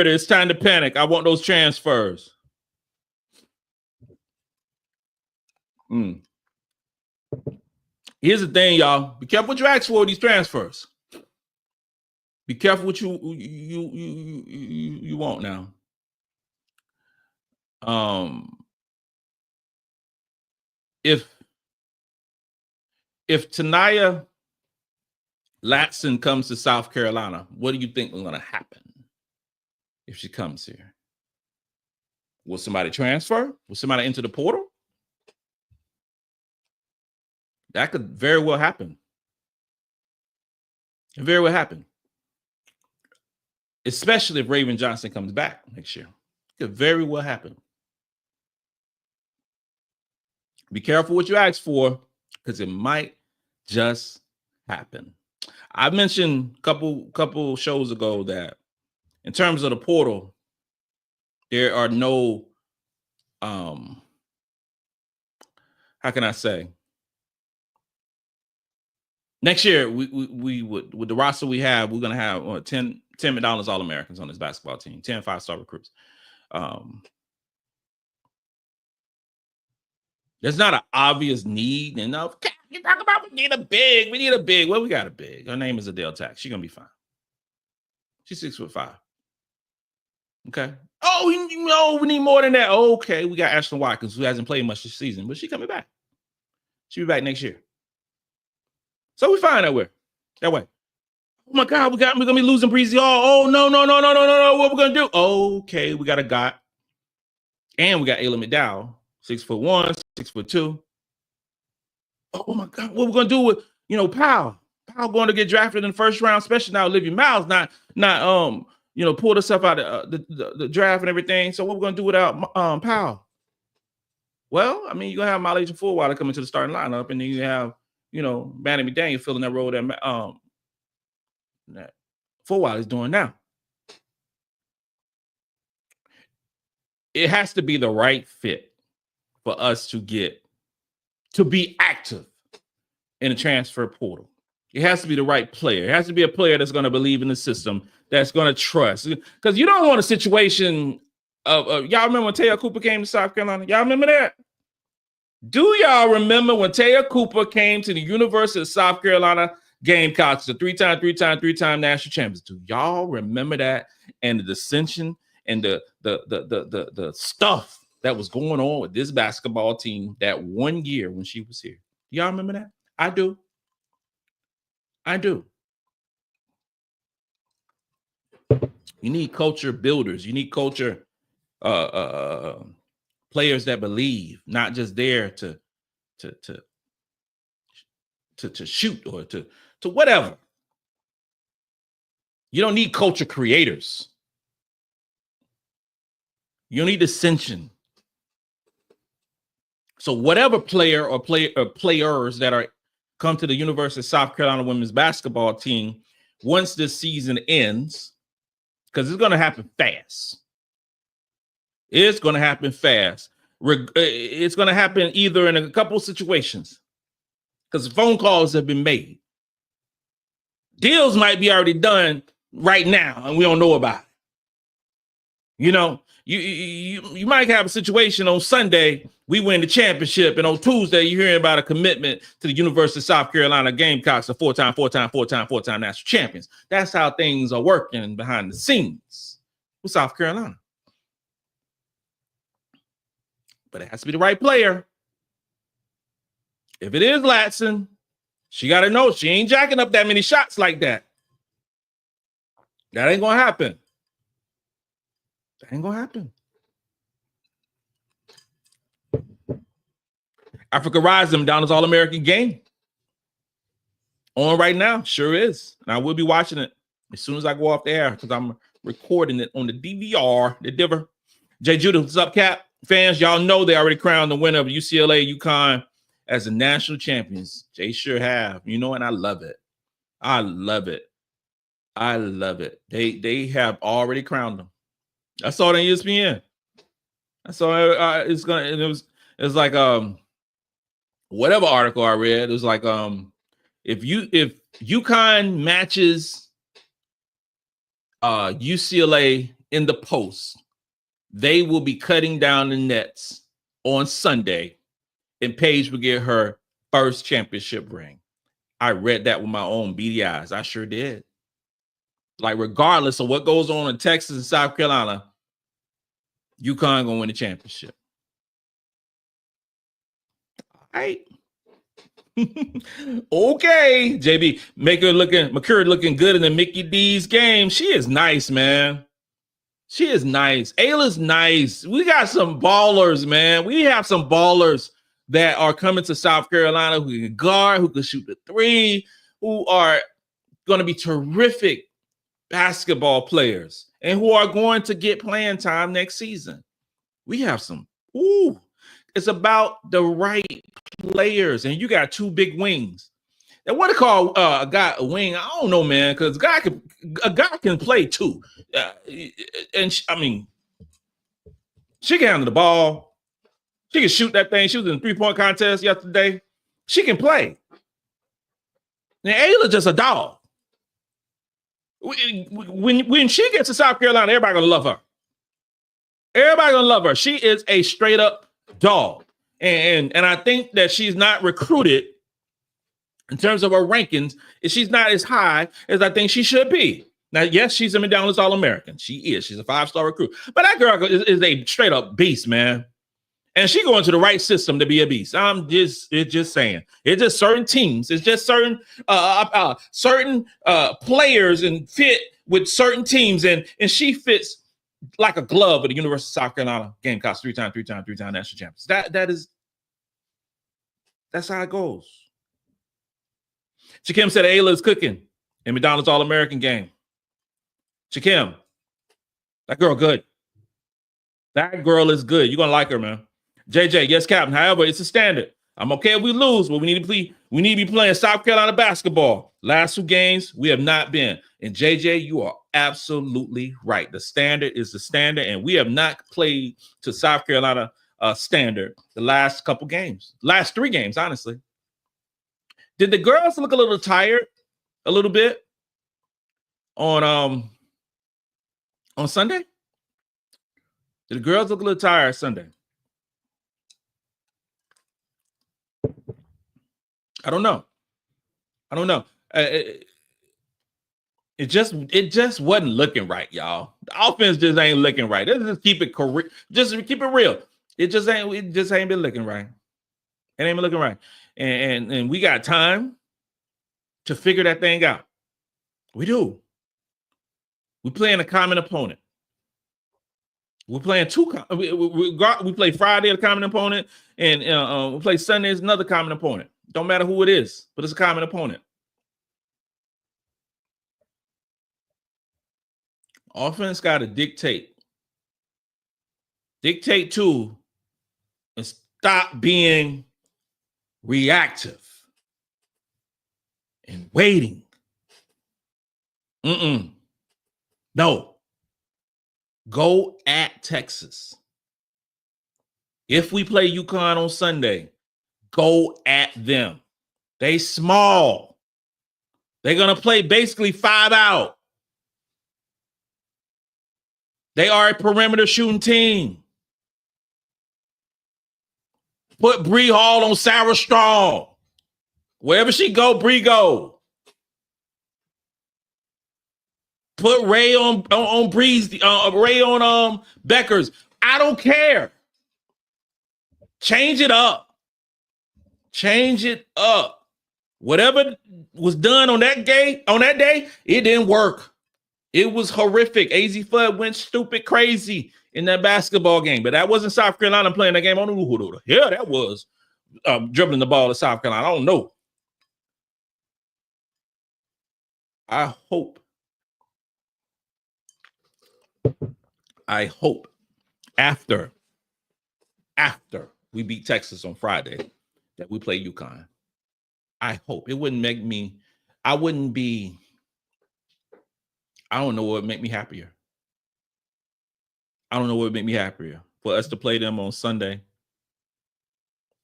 it's time to panic. I want those transfers. Here's the thing, y'all. Be careful what you ask for with these transfers. Be careful what you want now. If Sania Latson comes to South Carolina, what do you think is going to happen if she comes here? Will somebody transfer? Will somebody enter the portal? That could very well happen. It very well happen. Especially if Raven Johnson comes back next year. It could very well happen. Be careful what you ask for, because it might just happen. I mentioned a couple shows ago that in terms of the portal, there are no, how can I say? Next year, we would, with the roster we have, we're going to have 10 McDonald's All-Americans on this basketball team, 10 5-star recruits. There's not an obvious need. And you talk about we need a big. Well, we got a big. Her name is Adhel Tac. She's going to be fine. She's 6'5". Okay. Oh, we need more than that. Okay, we got Ashlyn Watkins, who hasn't played much this season, but she's coming back. She'll be back next year. So we find that way. Oh my God, we're gonna be losing Bree Hall. Oh no. What we're gonna do? Okay, we got a guy. And we got Ashlyn McDaniel, 6'1", 6'2". Oh my God, what we're gonna do with Powell? Powell going to get drafted in the first round, especially now Olivia Miles not pulled herself out of the draft and everything. So what we're gonna do without Powell? Well, I mean, you're gonna have MiLaysia Fulwiley coming to the starting lineup, and then you have Maddy McDaniel filling that role that Fulwiley is doing now. It has to be the right fit for us to be active in the transfer portal. It has to be the right player. It has to be a player that's going to believe in the system, that's going to trust. Because you don't want a situation of y'all remember when Taya Cooper came to South Carolina? Y'all remember that? Do y'all remember when Taya Cooper came to the University of South Carolina Gamecocks, the three-time national champions? Do y'all remember that? And the dissension and the stuff that was going on with this basketball team that one year when she was here. Do y'all remember that? I do. You need culture builders. You need culture players that believe, not just there to shoot or to whatever. You don't need culture creators. You need ascension. So whatever player or players that are come to the University of South Carolina women's basketball team once this season ends, because it's going to happen fast. It's going to happen fast. It's going to happen either in a couple of situations because phone calls have been made. Deals might be already done right now and we don't know about it. You know, you might have a situation on Sunday, we win the championship, and on Tuesday, you're hearing about a commitment to the University of South Carolina Gamecocks, a four-time national champions. That's how things are working behind the scenes with South Carolina. But it has to be the right player. If it is Latson, she got to know she ain't jacking up that many shots like that. That ain't going to happen. That ain't going to happen. Africa Rising down as All-American game. On right now. Sure is. And I will be watching it as soon as I go off the air because I'm recording it on the DVR, the Diver. Jay Judah, what's up, Cap? Fans, y'all know they already crowned the winner of UCLA UConn as the national champions. They sure have. You know, and I love it. I love it. I love it. They have already crowned them. I saw it on ESPN. I saw it was like whatever article I read, it was like if UConn matches UCLA in the post, they will be cutting down the nets on Sunday, and Paige will get her first championship ring. I read that with my own beady eyes. I sure did. Like, regardless of what goes on in Texas and South Carolina, UConn gonna win the championship. All right. Okay, JB, McCurry looking good in the Mickey D's game. She is nice, man. She is nice. Ayla's nice. We got some ballers, man. We have some ballers that are coming to South Carolina who can guard, who can shoot the three, who are going to be terrific basketball players and who are going to get playing time next season. We have some. It's about the right players, and you got two big wings. And what to call a guy a wing? I don't know, man, because a guy can play too. She can handle the ball. She can shoot that thing. She was in the three-point contest yesterday. She can play. And Ayla's just a dog. When she gets to South Carolina, everybody gonna love her. Everybody gonna love her. She is a straight up dog, and I think that she's not recruited in terms of her rankings. She's not as high as I think she should be. Now, yes, she's a McDonald's All-American. She is. She's a 5-star recruit, but that girl is a straight up beast, man. And she going to the right system to be a beast. It's just saying. It's just certain teams. It's just certain players and fit with certain teams, and she fits like a glove with the University of South Carolina Gamecocks, three-time national champions. That's how it goes. Shakim said Ayla is cooking in McDonald's All-American game. Shakim, that girl good. That girl is good. You're gonna like her, man. JJ, yes, Captain. However, it's a standard. I'm okay if we lose, but we need to be playing South Carolina basketball. Last two games, we have not been. And JJ, you are absolutely right. The standard is the standard, and we have not played to South Carolina standard the last couple games, last three games, honestly. Did the girls look a little tired a little bit on Sunday? Did the girls look a little tired Sunday? I don't know. It just wasn't looking right, y'all. The offense just ain't looking right. Let's just keep it correct. Just keep it real. It just ain't been looking right. It ain't been looking right. And we got time to figure that thing out. We do. We're playing a common opponent. We're playing we play Friday a common opponent, and we play Sunday as another common opponent. Don't matter who it is, but it's a common opponent. Offense got to dictate to and stop being reactive and waiting. No. Go at Texas. If we play UConn on Sunday, go at them. They small. They're going to play basically 5 out. They are a perimeter shooting team. Put Bree Hall on Sarah Strong. Wherever she go, Bree go. Put Ray on Bree's, Ray on Becker's. I don't care. Change it up. Change it up. Whatever was done on that day, it didn't work. It was horrific. AZ Fudd went stupid crazy in that basketball game, but that wasn't South Carolina playing that game. I don't know who the hell that was dribbling the ball to South Carolina. I don't know. I hope after we beat Texas on Friday that we play UConn. I hope. It wouldn't make me, I don't know what would make me happier. For us to play them on Sunday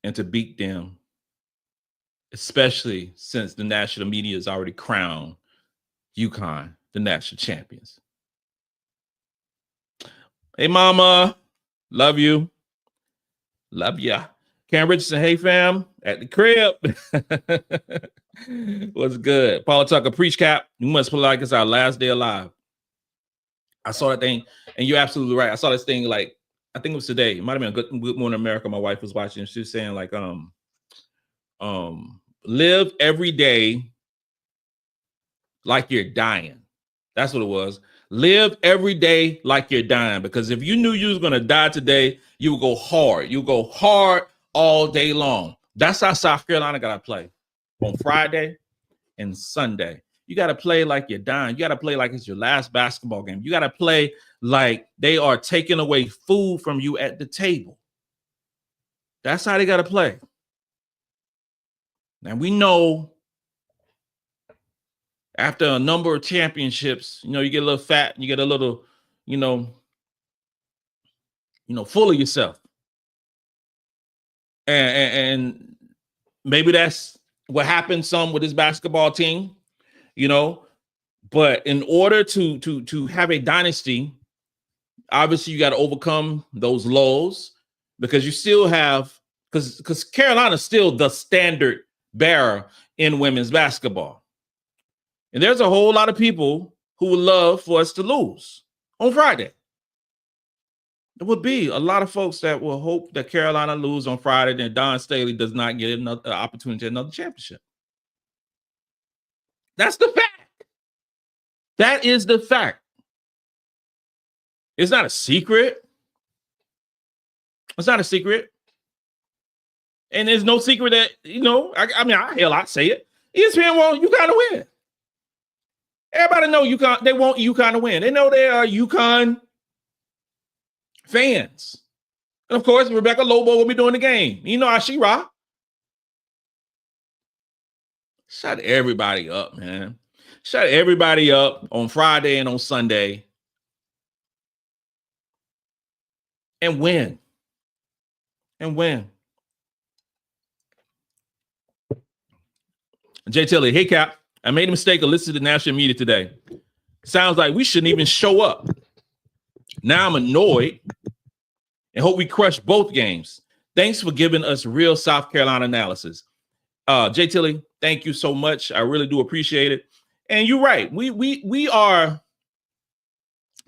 and to beat them, especially since the national media has already crowned UConn the national champions. Hey, mama. Love you. Love ya. Cam Richardson, hey, fam. At the crib. What's good? Paula Tucker, preach cap. You must feel like it's our last day alive. I saw that thing, and you're absolutely right. I saw this thing, like, I think it was today. It might have been Good Morning America. My wife was watching. She was saying, like, live every day like you're dying. That's what it was. Live every day like you're dying, because if you knew you was going to die today, you would go hard. You go hard all day long. That's how South Carolina got to play on Friday and Sunday. You got to play like you're dying. You got to play like it's your last basketball game. You got to play like they are taking away food from you at the table. That's how they got to play. Now, we know after a number of championships, you get a little fat, you get a little, full of yourself. And maybe that's what happened some with this basketball team, but in order to have a dynasty, obviously you got to overcome those lows, because you still have, because Carolina's still the standard bearer in women's basketball. And there's a whole lot of people who would love for us to lose on Friday. There would be a lot of folks that will hope that Carolina lose on Friday and Dawn Staley does not get another opportunity at another championship. That's the fact. That is the fact. It's not a secret. It's not a secret. And there's no secret that, I say it. ESPN want UConn to win. Everybody know UConn. They want UConn to win. They know they are UConn fans. And of course, Rebecca Lobo will be doing the game. You know how she rock. Shut everybody up, man. Shut everybody up on Friday and on Sunday. And win. Jay Tilley, hey, Cap. I made a mistake of listening to the national media today. Sounds like we shouldn't even show up. Now I'm annoyed and hope we crush both games. Thanks for giving us real South Carolina analysis. Jay Tilly, thank you so much. I really do appreciate it. And you're right. We are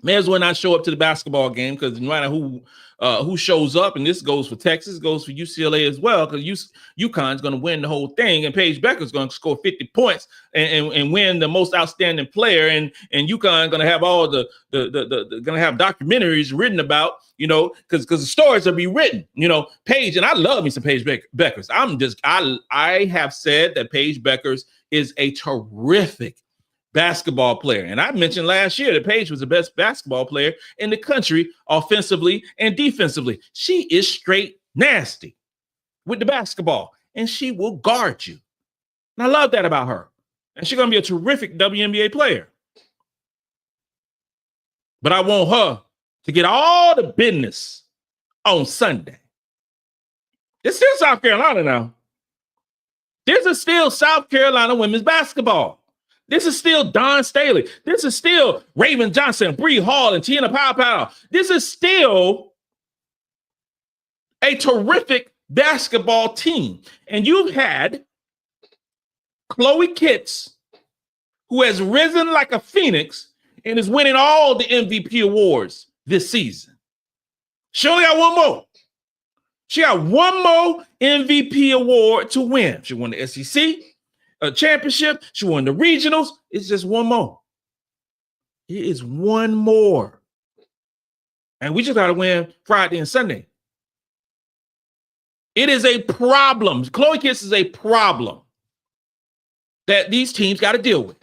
may as well not show up to the basketball game because no matter who shows up, and this goes for Texas, goes for UCLA as well, because UConn's going to win the whole thing, and Paige Becker's going to score 50 points and win the most outstanding player, and UConn going to have all the going to have documentaries written about, because the stories will be written, Paige, and I love me some Paige Beckers. I have said that Paige Beckers is a terrific basketball player. And I mentioned last year that Paige was the best basketball player in the country, offensively and defensively. She is straight nasty with the basketball, and she will guard you. And I love that about her. And she's going to be a terrific WNBA player. But I want her to get all the business on Sunday. It's still South Carolina now. This is still South Carolina women's basketball. This is still Dawn Staley. This is still Raven Johnson, Bree Hall, and Tiana Pow. This is still a terrific basketball team. And you've had Chloe Kitts, who has risen like a phoenix and is winning all the MVP awards this season. She only got one more. She got one more MVP award to win. She won the SEC championship. She won the regionals. It's just one more. It is one more. And we just got to win Friday and Sunday. It is a problem. Chloe Kitts is a problem that these teams got to deal with.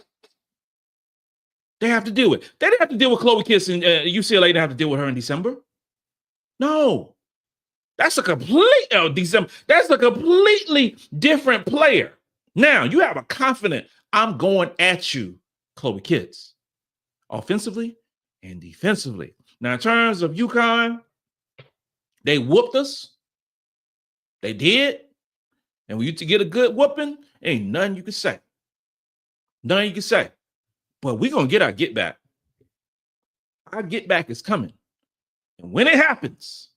They have to deal with. They didn't have to deal with Chloe Kitts and UCLA. Didn't have to deal with her in December. No. That's a That's a completely different player. Now, you have a confident, I'm going at you, Chloe Kitts, offensively and defensively. Now, in terms of UConn, they whooped us. They did. And when you to get a good whooping, ain't nothing you can say. Nothing you can say. But we're going to get our get back. Our get back is coming. And when it happens,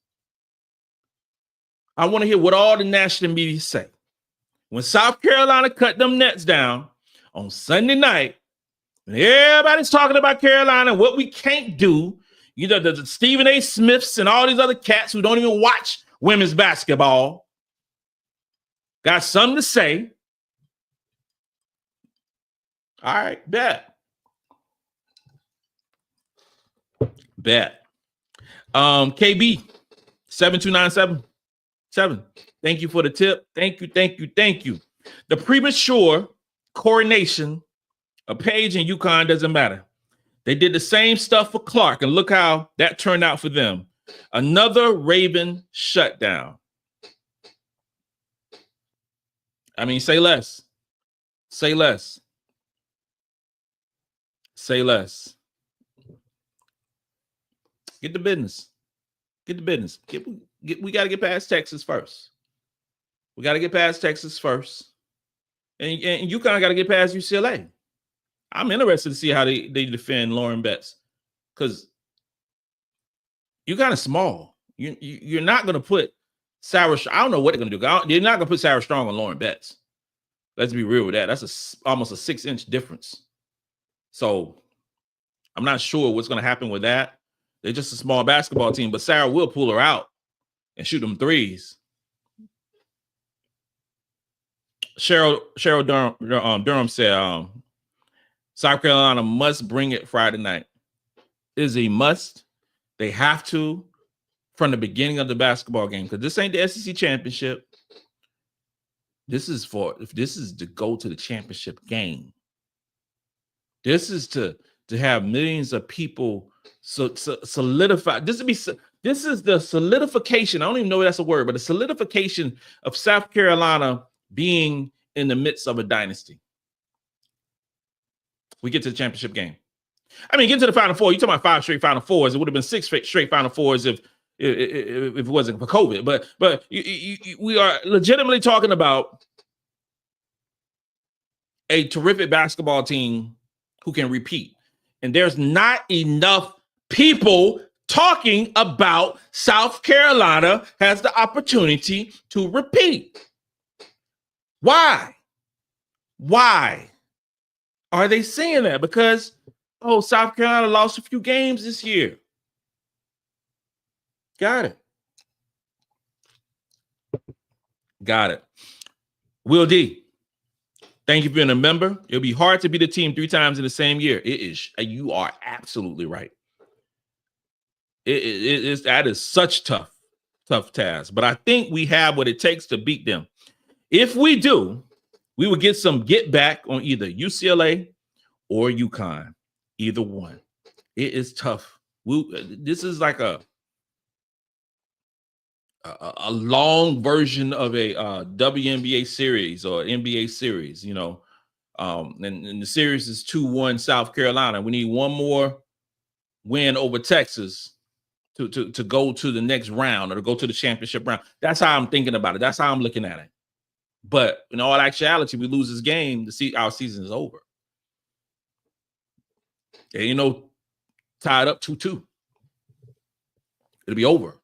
I want to hear what all the national media say. When South Carolina cut them nets down on Sunday night, and everybody's talking about Carolina, what we can't do, the Stephen A. Smiths and all these other cats who don't even watch women's basketball got something to say. All right, bet. KB 72977. Thank you for the tip. Thank you. The premature coronation of Paige and UConn doesn't matter. They did the same stuff for Clark, and look how that turned out for them. Another Raven shutdown. I mean, say less. Say less. Say less. Get the business. Get the business. We got to get past Texas first. We got to get past Texas first. And UConn got to get past UCLA. I'm interested to see how they defend Lauren Betts, because you're kind of small. You're not going to put Sarah. I don't know what they're going to do. They're not going to put Sarah Strong on Lauren Betts. Let's be real with that. That's almost a 6-inch difference. So I'm not sure what's going to happen with that. They're just a small basketball team, but Sarah will pull her out and shoot them threes. Cheryl Durham said, South Carolina must bring it Friday night. It is a must. They have to from the beginning of the basketball game, because this ain't the SEC championship. This is to go to the championship game. This is to have millions of people solidify. This is the solidification. I don't even know if that's a word, but the solidification of South Carolina being in the midst of a dynasty. We get to the championship game. I mean, get to the Final Four. You're talking about 5 straight Final Fours. It would have been 6 straight Final Fours if it wasn't for COVID. But we are legitimately talking about a terrific basketball team who can repeat. And there's not enough people talking about South Carolina has the opportunity to repeat. Why? Why are they saying that? Because, South Carolina lost a few games this year. Got it. Will D, thank you for being a member. It'll be hard to beat a team 3 times in the same year. It is. You are absolutely right. That is such tough task. But I think we have what it takes to beat them. If we do, we will get some get back on either UCLA or UConn. Either one. It is tough. This is like a long version of a WNBA series or NBA series, and the series is 2-1 South Carolina. We need one more win over Texas to go to the next round or to go to the championship round. That's how I'm thinking about it. That's how I'm looking at it. But in all actuality, we lose this game, our season is over. And, tied up 2-2. It'll be over.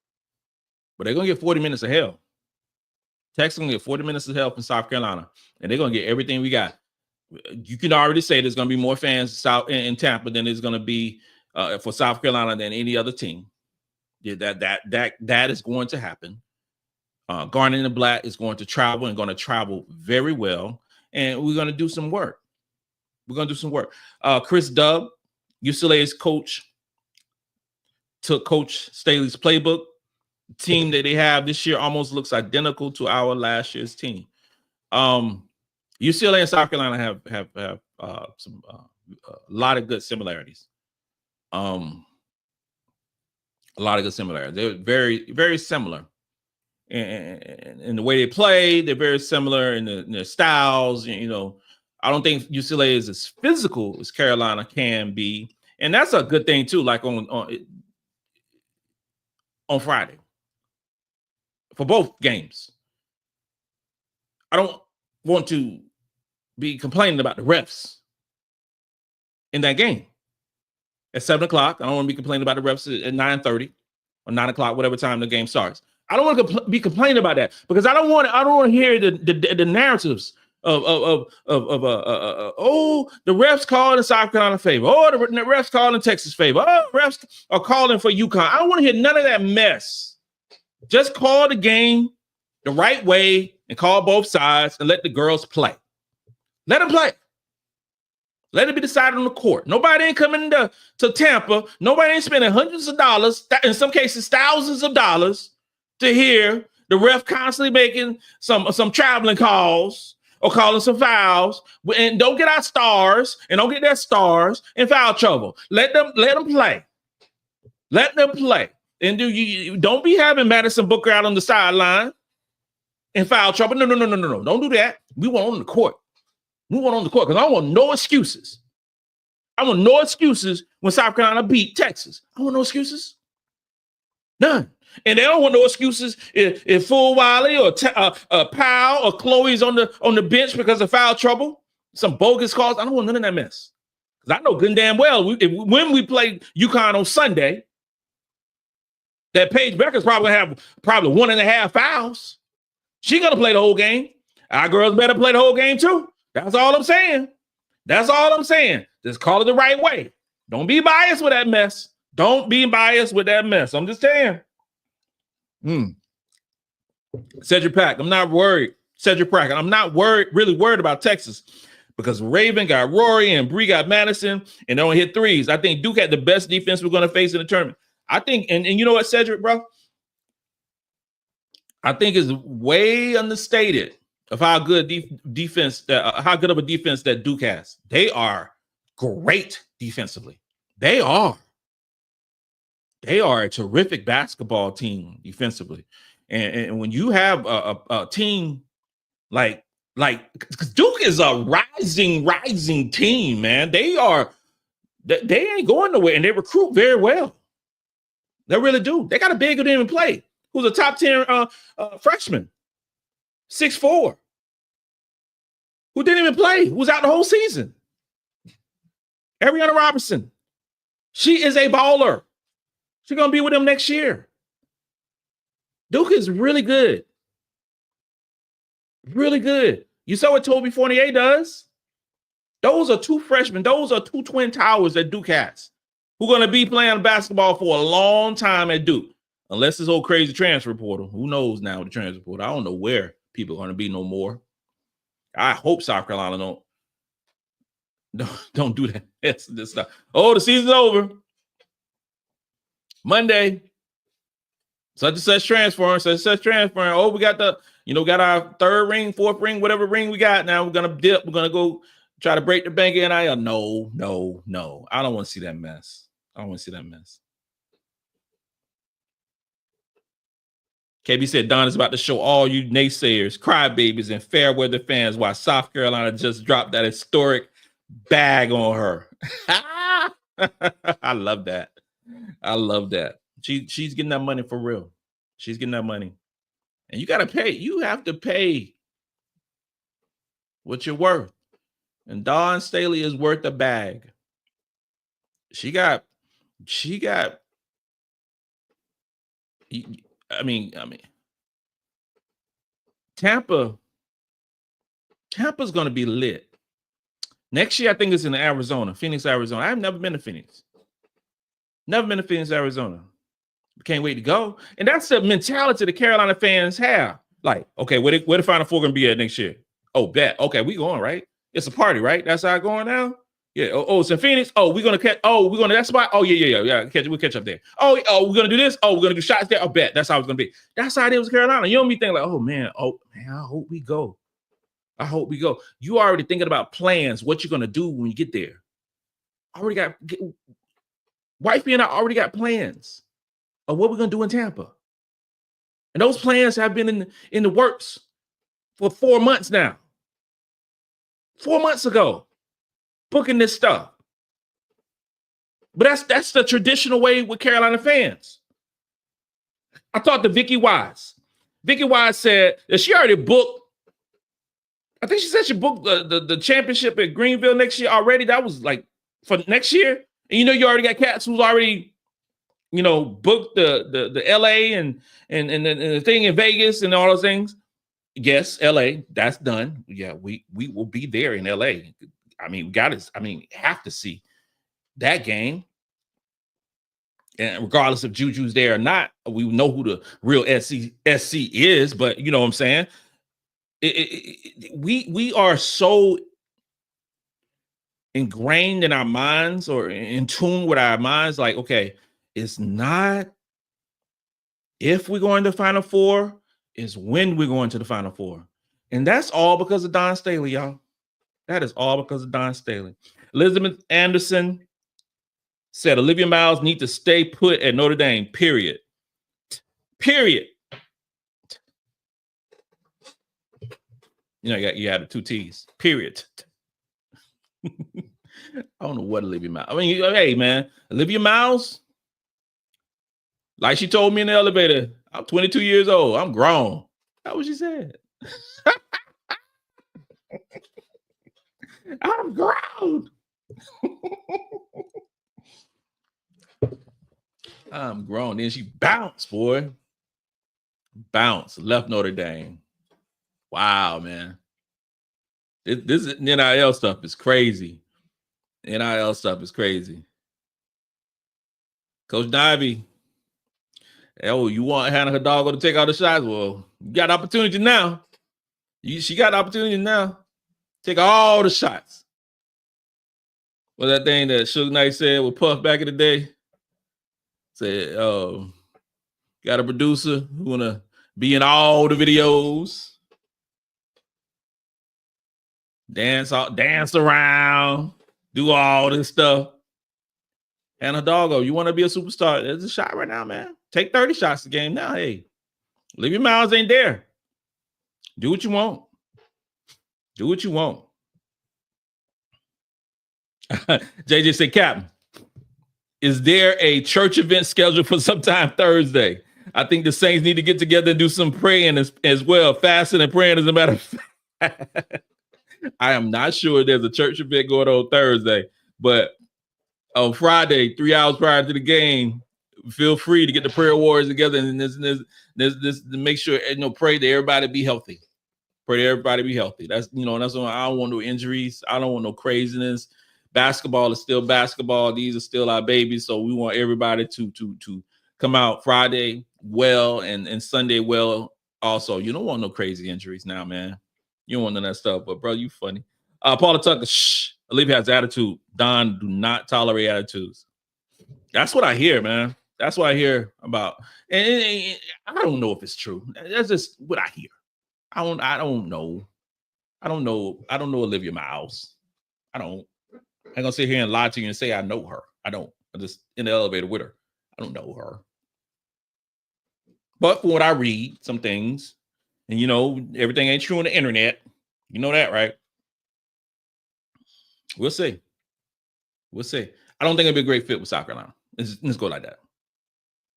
But they're going to get 40 minutes of hell. Texas going to get 40 minutes of hell from South Carolina. And they're going to get everything we got. You can already say there's going to be more fans in Tampa than there's going to be for South Carolina than any other team. Yeah, that is going to happen. Garnet and Black is going to travel and going to travel very well. And we're going to do some work. Chris Dubb, UCLA's coach, took Coach Staley's playbook. The team that they have this year almost looks identical to our last year's team. UCLA and South Carolina have some a lot of good similarities. They're very, very similar in the way they play. They're very similar in their styles. I don't think UCLA is as physical as Carolina can be, and that's a good thing too. Like on Friday for both games, I don't want to be complaining about the refs in that game at 7:00. I don't want to be complaining about the refs at 9:30 or 9:00, whatever time the game starts. I don't want to be complaining about that because I don't want to hear the narratives of the refs calling in South Carolina favor. The refs calling in Texas favor. Refs are calling for UConn. I don't want to hear none of that mess. Just call the game the right way and call both sides and let the girls play. Let them play. Let it be decided on the court. Nobody ain't coming to Tampa. Nobody ain't spending hundreds of dollars, in some cases thousands of dollars, to hear the ref constantly making some traveling calls or calling some fouls. And don't get our stars and don't get their stars in foul trouble. Let them play. Let them play. And don't be having Madison Booker out on the sideline in foul trouble. No. Don't do that. We want on the court. Because I want no excuses. I want no excuses when South Carolina beat Texas. I want no excuses. None. And they don't want no excuses if Fulwiley or Powell or Chloe's on the bench because of foul trouble, some bogus calls. I don't want none of that mess. Because I know good and damn well when we play UConn on Sunday, that Paige Becker's probably going to have 1.5 fouls. She's going to play the whole game. Our girls better play the whole game too. That's all I'm saying. Just call it the right way. Don't be biased with that mess. I'm just saying. Cedric Pack, I'm not worried. I'm not really worried about Texas because Raven got Rory and Bree got Madison and they don't hit threes. I think Duke had the best defense we're going to face in the tournament. I think, and you know what, Cedric, bro? I think is way understated of how good defense, how good of a defense that Duke has. They are great defensively. They are a terrific basketball team defensively. And when you have a team like Duke is a rising team, man. They ain't going nowhere, and they recruit very well. They really do. They got a big who didn't even play, who's a top 10 freshman, 6'4", who didn't even play, who was out the whole season. Ariana Robertson. She is a baller. She's going to be with them next year. Duke is really good. Really good. You saw what Toby Fournier does? Those are two freshmen. Those are two twin towers that Duke has, who are going to be playing basketball for a long time at Duke. Unless this old crazy transfer portal. Who knows now with the transfer portal? I don't know where people are going to be no more. I hope South Carolina don't do that. This stuff. Oh, the season's over. Monday. Such and such transferring. Such and such transferring. Oh, we got got our third ring, fourth ring, whatever ring we got. Now we're going to dip. We're going to go try to break the bank in. No. I don't want to see that mess. KB said, Don is about to show all you naysayers, crybabies, and fair weather fans why South Carolina just dropped that historic bag on her. I love that. She's getting that money for real. She's getting that money. And you got to pay. You have to pay what you're worth. And Dawn Staley is worth a bag. She got, I mean, Tampa's going to be lit. Next year, I think it's in Arizona, Phoenix, Arizona. I've never been to Phoenix. Arizona. Can't wait to go. And that's the mentality the Carolina fans have. Like, okay, where the Final Four going to be at next year? Oh, bet. Okay, we going, right? It's a party, right? That's how it's going now? Yeah. Oh, it's in Phoenix. Oh, we're gonna catch. Oh, we're gonna that spot. Oh, yeah. We'll catch up there. Oh, we're gonna do this. Oh, we're gonna do shots there. I bet that's how it's gonna be. That's how it is with Carolina. You don't be thinking like, oh man, I hope we go. You already thinking about plans, what you're gonna do when you get there. Wifey and I already got plans of what we're gonna do in Tampa, and those plans have been in the works for 4 months now. 4 months ago. Booking this stuff. But that's the traditional way with Carolina fans. I talked to Vicky Wise. Vicky Wise said that she already booked. I think she said she booked the championship at Greenville next year already. That was like for next year. And you already got cats who's already, booked the LA and the thing in Vegas and all those things. Yes, LA, that's done. Yeah, we will be there in LA. I mean, have to see that game. And regardless if Juju's there or not, we know who the real SC is, but you know what I'm saying? We are so ingrained in our minds or in tune with our minds, like, okay, it's not if we're going to the Final Four, it's when we're going to the Final Four. And that's all because of Dawn Staley, y'all. That is all because of Dawn Staley. Elizabeth Anderson said Olivia Miles need to stay put at Notre Dame, period. You had the two T's, period. I don't know what Olivia Miles. Hey, man, Olivia Miles, like she told me in the elevator, I'm 22 years old. I'm grown. That's what she said. I'm grown. I'm grown. Then she bounced, boy. Left Notre Dame. Wow, man. This NIL stuff is crazy. Coach Divey. Oh, you want Hannah Hidalgo to take all the shots? Well, you got opportunity now. She got opportunity now. Take all the shots. Well, that thing that Suge Knight said with Puff back in the day? Said, got a producer who wanna be in all the videos. Dance around, do all this stuff. Hannah Hidalgo, you want to be a superstar? There's a shot right now, man. Take 30 shots a game now. Hey, Olivia Miles ain't there. Do what you want. JJ said, Captain, is there a church event scheduled for sometime Thursday? I think the Saints need to get together and do some praying as well. Fasting and praying, as a matter of fact. I am not sure there's a church event going on Thursday, but on Friday, 3 hours prior to the game, feel free to get the prayer warriors together and this to make sure, pray that everybody be healthy. Pray that everybody be healthy. That's that's why I don't want no injuries. I don't want no craziness. Basketball is still basketball. These are still our babies, so we want everybody to come out Friday well and Sunday well. Also, you don't want no crazy injuries now, man. You don't want none of that stuff. But bro, you funny. Paula Tucker, shh. Olivia has attitude. Don do not tolerate attitudes. That's what I hear, man. That's what I hear about. And I don't know if it's true. That's just what I hear. I don't know. I don't know Olivia Miles. I ain't gonna sit here and lie to you and say I know her. I don't. I'm just in the elevator with her. I don't know her. But from what I read, some things, and everything ain't true on the internet. You know that, right? We'll see. We'll see. I don't think it'd be a great fit with South Carolina. Let's go like that.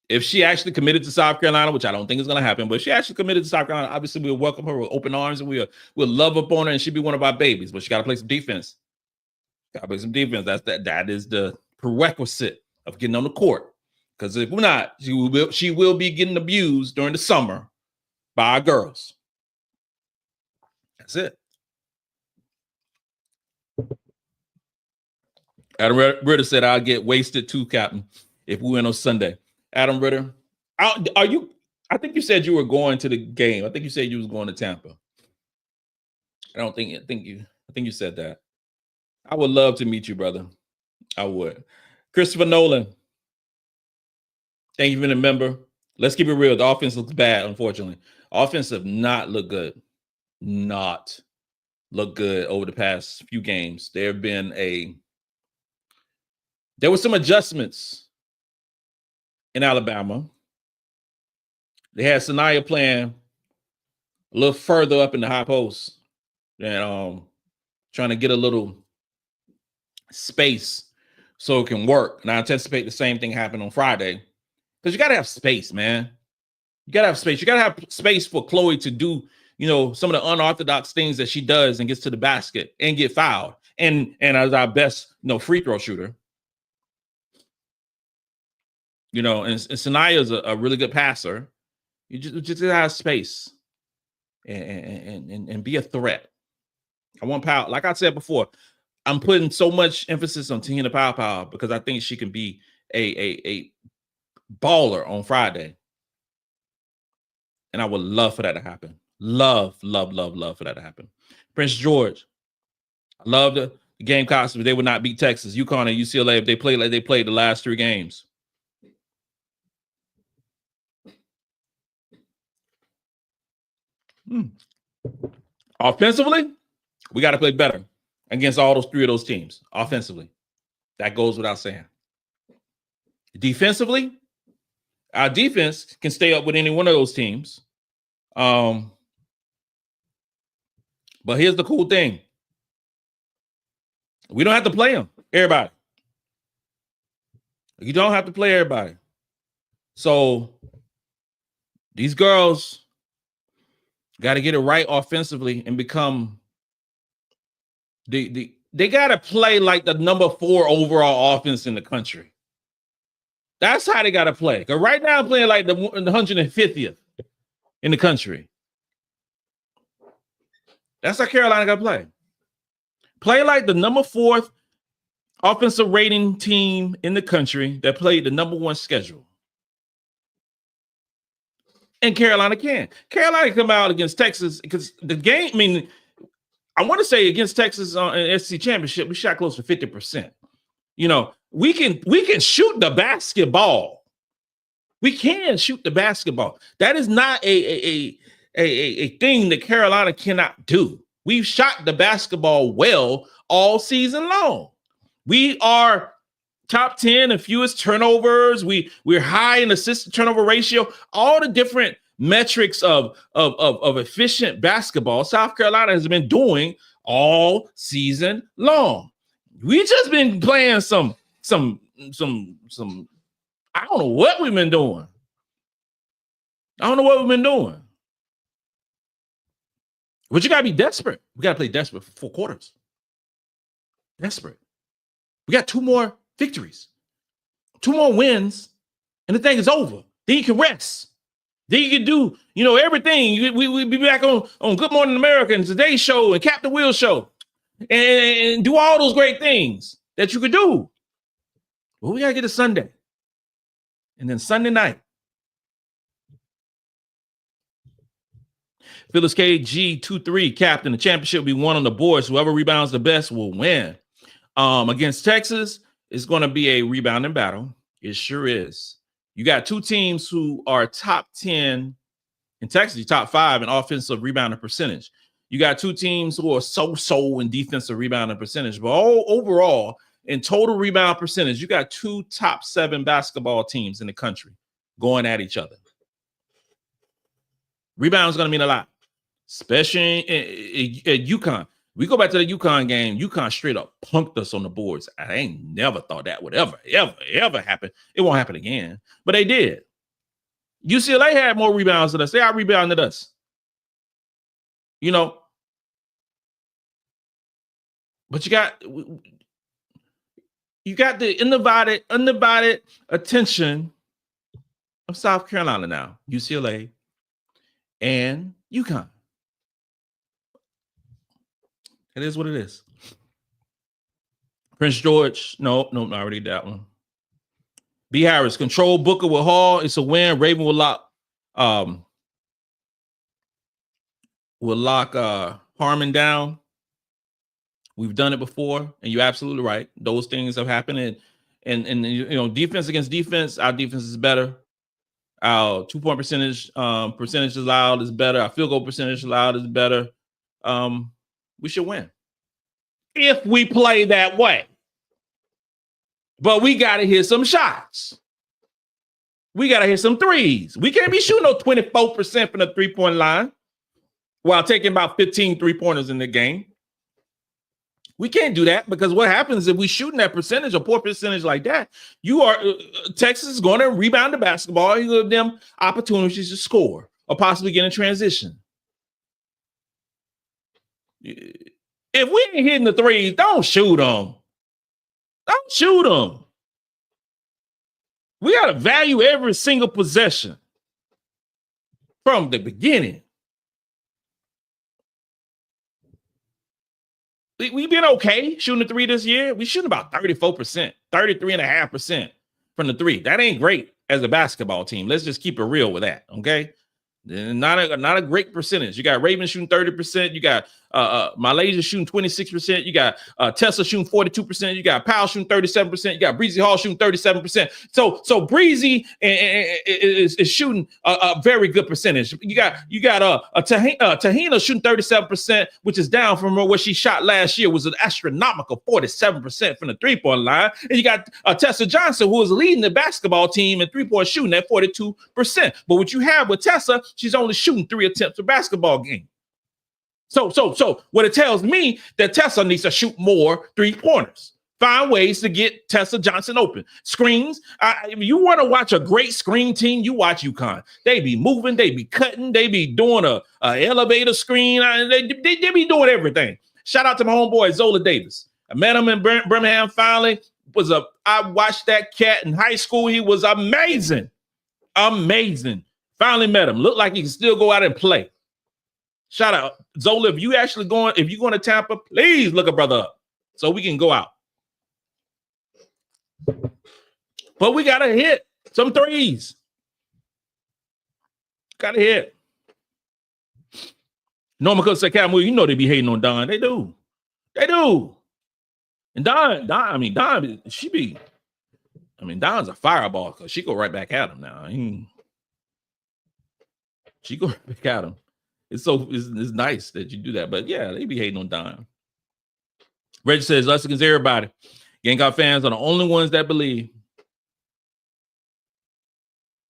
If she actually committed to South Carolina, which I don't think is going to happen, but if she actually committed to South Carolina, obviously we'll welcome her with open arms and we'll love up on her and she'll be one of our babies. But she got to play some defense. Got to play some defense. That is the prerequisite of getting on the court. Because if we're not, she will be getting abused during the summer by our girls. That's it. Adam Ritter said, "I'll get wasted too, Captain, if we win on Sunday." Adam Ritter, are you? I think you said you were going to the game. I think you said you was going to Tampa. I think you said that. I would love to meet you, brother. I would. Christopher Nolan, thank you for being a member. Let's keep it real. The offense looks bad, unfortunately. Offense have not looked good. Not look good over the past few games. There were some adjustments in Alabama. They had Sania playing a little further up in the high post and trying to get a little space so it can work. And I anticipate the same thing happen on Friday because you got to have space, man. You got to have space. You got to have space for Chloe to do, some of the unorthodox things that she does and gets to the basket and get fouled. And as our best, free throw shooter. And Sania is a really good passer. You just have space and be a threat. I want power. Like I said before, I'm putting so much emphasis on Tina Pow because I think she can be a baller on Friday. And I would love for that to happen. Love for that to happen. Prince George, I love the Gamecocks, but they would not beat Texas, UConn, and UCLA if they play like they played the last 3 games. Offensively, we got to play better against all 3 of those teams. Offensively, that goes without saying. Defensively, our defense can stay up with any one of those teams. But here's the cool thing. We don't have to play them, everybody. You don't have to play everybody. So these girls got to get it right offensively and become they got to play like the number 4 overall offense in the country. That's how they got to play. Because right now I'm playing like the 150th in the country. That's how Carolina got to play. Play like the number 4th offensive rating team in the country that played the number 1 schedule. And Carolina can. Carolina come out against Texas because the game, I want to say against Texas on an SEC championship, we shot close to 50%. We can shoot the basketball. We can shoot the basketball. That is not a thing that Carolina cannot do. We've shot the basketball well all season long. We are top 10 in fewest turnovers. We're high in assist to turnover ratio. All the different metrics of efficient basketball South Carolina has been doing all season long. We just been playing some I don't know what we've been doing. But you got to be desperate. We got to play desperate for 4 quarters. Desperate. We got 2 more victories, 2 more wins, and the thing is over. Then you can rest. Then you can do, everything. We be back on Good Morning America and Today's Show and Captain Will Show and do all those great things that you could do. Well, we got to get to Sunday. And then Sunday night, Phyllis KG 2-3 captain. The championship will be won on the boards. Whoever rebounds the best will win. Against Texas, it's going to be a rebounding battle. It sure is. You got 2 teams who are top 10 in Texas, top 5 in offensive rebounding percentage. You got 2 teams who are so in defensive rebounding percentage. But overall, in total rebound percentage, you got 2 top 7 basketball teams in the country going at each other. Rebound is going to mean a lot, especially at UConn. We go back to the UConn game. UConn straight up punked us on the boards. I ain't never thought that would ever happen. It won't happen again, but they did. UCLA had more rebounds than us. They out-rebounded us. But you got the undivided attention of South Carolina now, UCLA and UConn. It is what it is. Prince George, no, I already did that one. B. Harris, control Booker with Hall. It's a win. Raven will lock Harmon down. We've done it before, and you're absolutely right. Those things have happened, and defense against defense, our defense is better. Our 2-point percentage allowed is better. Our field goal percentage allowed is better. We should win if we play that way. But we got to hit some shots. We got to hit some threes. We can't be shooting no 24% from the 3-point line while taking about 15 3-pointers in the game. We can't do that, because what happens if we shooting that percentage, a poor percentage like that, Texas is going to rebound the basketball. You give them opportunities to score or possibly get in transition. If we ain't hitting the threes, don't shoot them. Don't shoot them. We got to value every single possession from the beginning. We've been okay shooting the 3 this year. We shooting about 34%, 33.5% from the 3. That ain't great as a basketball team. Let's just keep it real with that, okay? Not a great percentage. You got Raven shooting 30%. You got MiLaysia shooting 26%. You got Tessa shooting 42%. You got Powell shooting 37%. You got Breezy Hall shooting 37%. So Breezy is shooting a very good percentage. You got Tahina shooting 37%, which is down from what she shot last year, was an astronomical 47% from the 3-point line. And you got Tessa Johnson, who is leading the basketball team in 3-point shooting at 42%. But what you have with Tessa, she's only shooting 3 attempts a basketball game. So what it tells me that Tessa needs to shoot more 3-pointers. Find ways to get Tessa Johnson open. Screens. If you want to watch a great screen team, you watch UConn. They be moving, they be cutting, they be doing a elevator screen. They be doing everything. Shout out to my homeboy Zola Davis. I met him in Birmingham finally. I watched that cat in high school. He was amazing. Amazing. Finally met him. Looked like he can still go out and play. Shout out. Zola, if you're going to Tampa, please look a brother up so we can go out. But we got to hit some threes. Got to hit. Norman Cook said, Cam, you know they be hating on Dawn. They do. They do. And Dawn's a fireball because she go right back at him now. She go right back at him. It's nice that you do that. But yeah, they be hating on Dawn. Reggie says, us against everybody. Gamecock fans are the only ones that believe.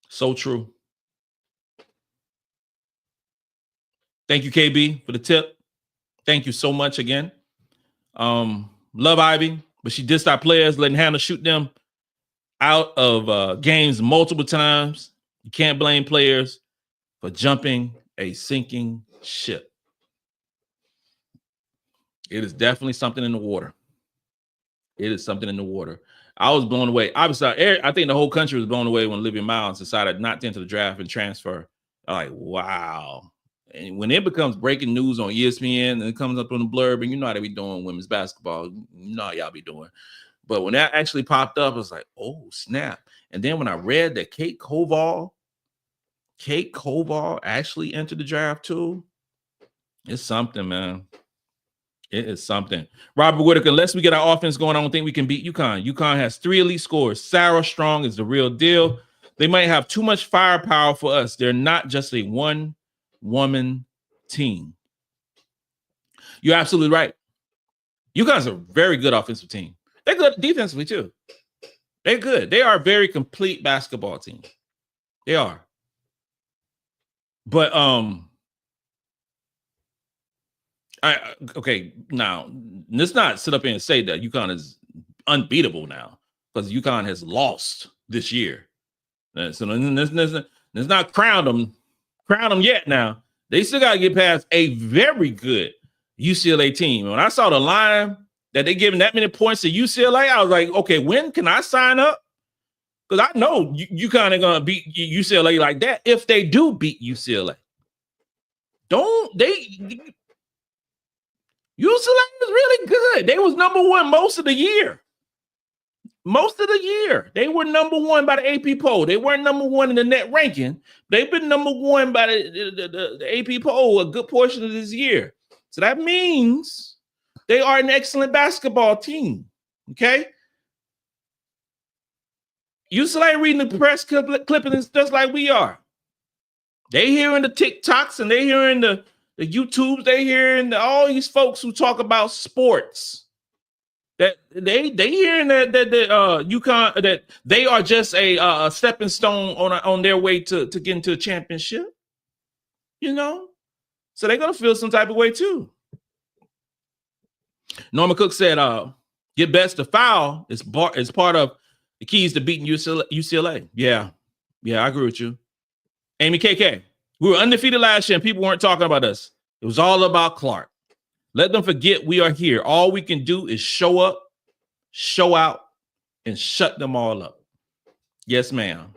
So true. Thank you, KB, for the tip. Thank you so much again. Love Ivy, but she dissed our players, letting Hannah shoot them out of games multiple times. You can't blame players for jumping a sinking ship. It is definitely something in the water. It is something in the water. I was blown away. Obviously, I think the whole country was blown away when Olivia Miles decided not to enter the draft and transfer. I'm like, wow. And when it becomes breaking news on ESPN and it comes up on the blurb, and you know how they be doing women's basketball, you know how y'all be doing. But when that actually popped up, I was like, oh, snap. And then when I read that Kate Koval actually entered the draft too, it's something, man. It is something. Robert Whitaker, unless we get our offense going, I don't think we can beat UConn. UConn has 3 elite scorers. Sarah Strong is the real deal. They might have too much firepower for us. They're not just a one-woman team. You're absolutely right. UConn's a very good offensive team. They're good defensively, too. They're good. They are a very complete basketball team. They are. But, okay, now let's not sit up here and say that UConn is unbeatable now, because UConn has lost this year. So let's not crown them yet. Now they still got to get past a very good UCLA team. When I saw the line that they giving that many points to UCLA, I was like, okay, when can I sign up? Because I know UConn are gonna beat UCLA like that if they do beat UCLA. UCLA is really good. They was number 1 most of the year. They were number 1 by the AP poll. They weren't number 1 in the net ranking. They've been number 1 by the AP poll a good portion of this year. So that means they are an excellent basketball team. Okay. UCLA reading the press clippings just like we are. They hearing the TikToks and they hearing the YouTubes, they hearing all these folks who talk about sports. That they hearing that UConn, that they are just a stepping stone on their way to get into a championship. You know, so they're gonna feel some type of way too. Norman Cook said, "Get best to foul is part of the keys to beating UCLA." Yeah, I agree with you. Amy KK. We were undefeated last year and people weren't talking about us. It was all about Clark. Let them forget we are here. All we can do is show up, show out, and shut them all up. Yes, ma'am.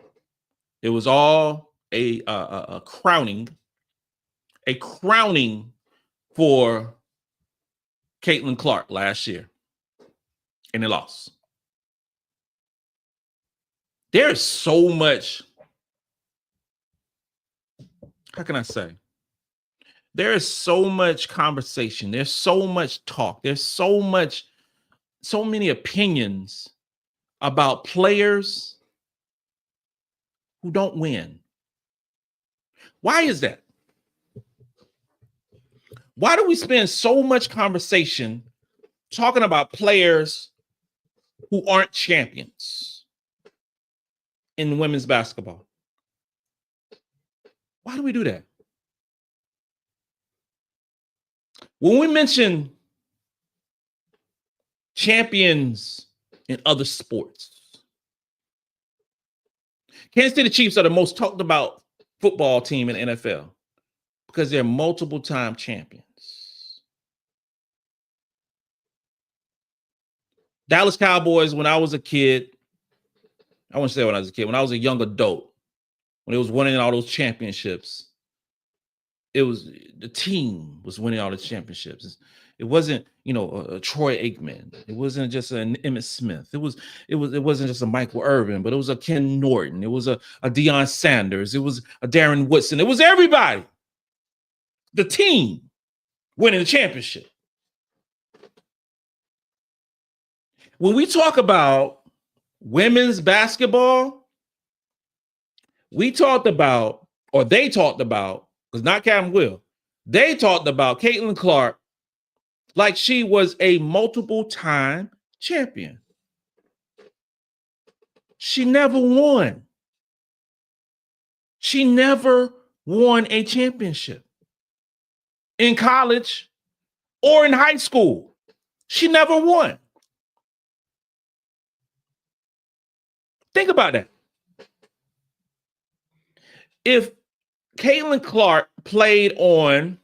It was all a crowning for Caitlin Clark last year. And they lost. There's so much. How can I say? There is so much conversation. There's so much talk. There's so many opinions about players who don't win. Why is that? Why do we spend so much conversation talking about players who aren't champions in women's basketball? Why do we do that? When we mention champions in other sports, Kansas City Chiefs are the most talked about football team in the NFL because they're multiple time champions. Dallas Cowboys, when I was a kid, I wouldn't say when I was a kid, when I was a young adult, when it was winning all those championships, it was the team was winning all the championships. It wasn't, a Troy Aikman. It wasn't just an Emmitt Smith. It wasn't just a Michael Irvin, but it was a Ken Norton. It was a Deion Sanders. It was a Darren Woodson. It was everybody. The team winning the championship. When we talk about women's basketball, they talked about, because not Captain Will, they talked about Caitlin Clark like she was a multiple time champion. She never won. She never won a championship in college or in high school. She never won. Think about that. If Caitlin Clark played on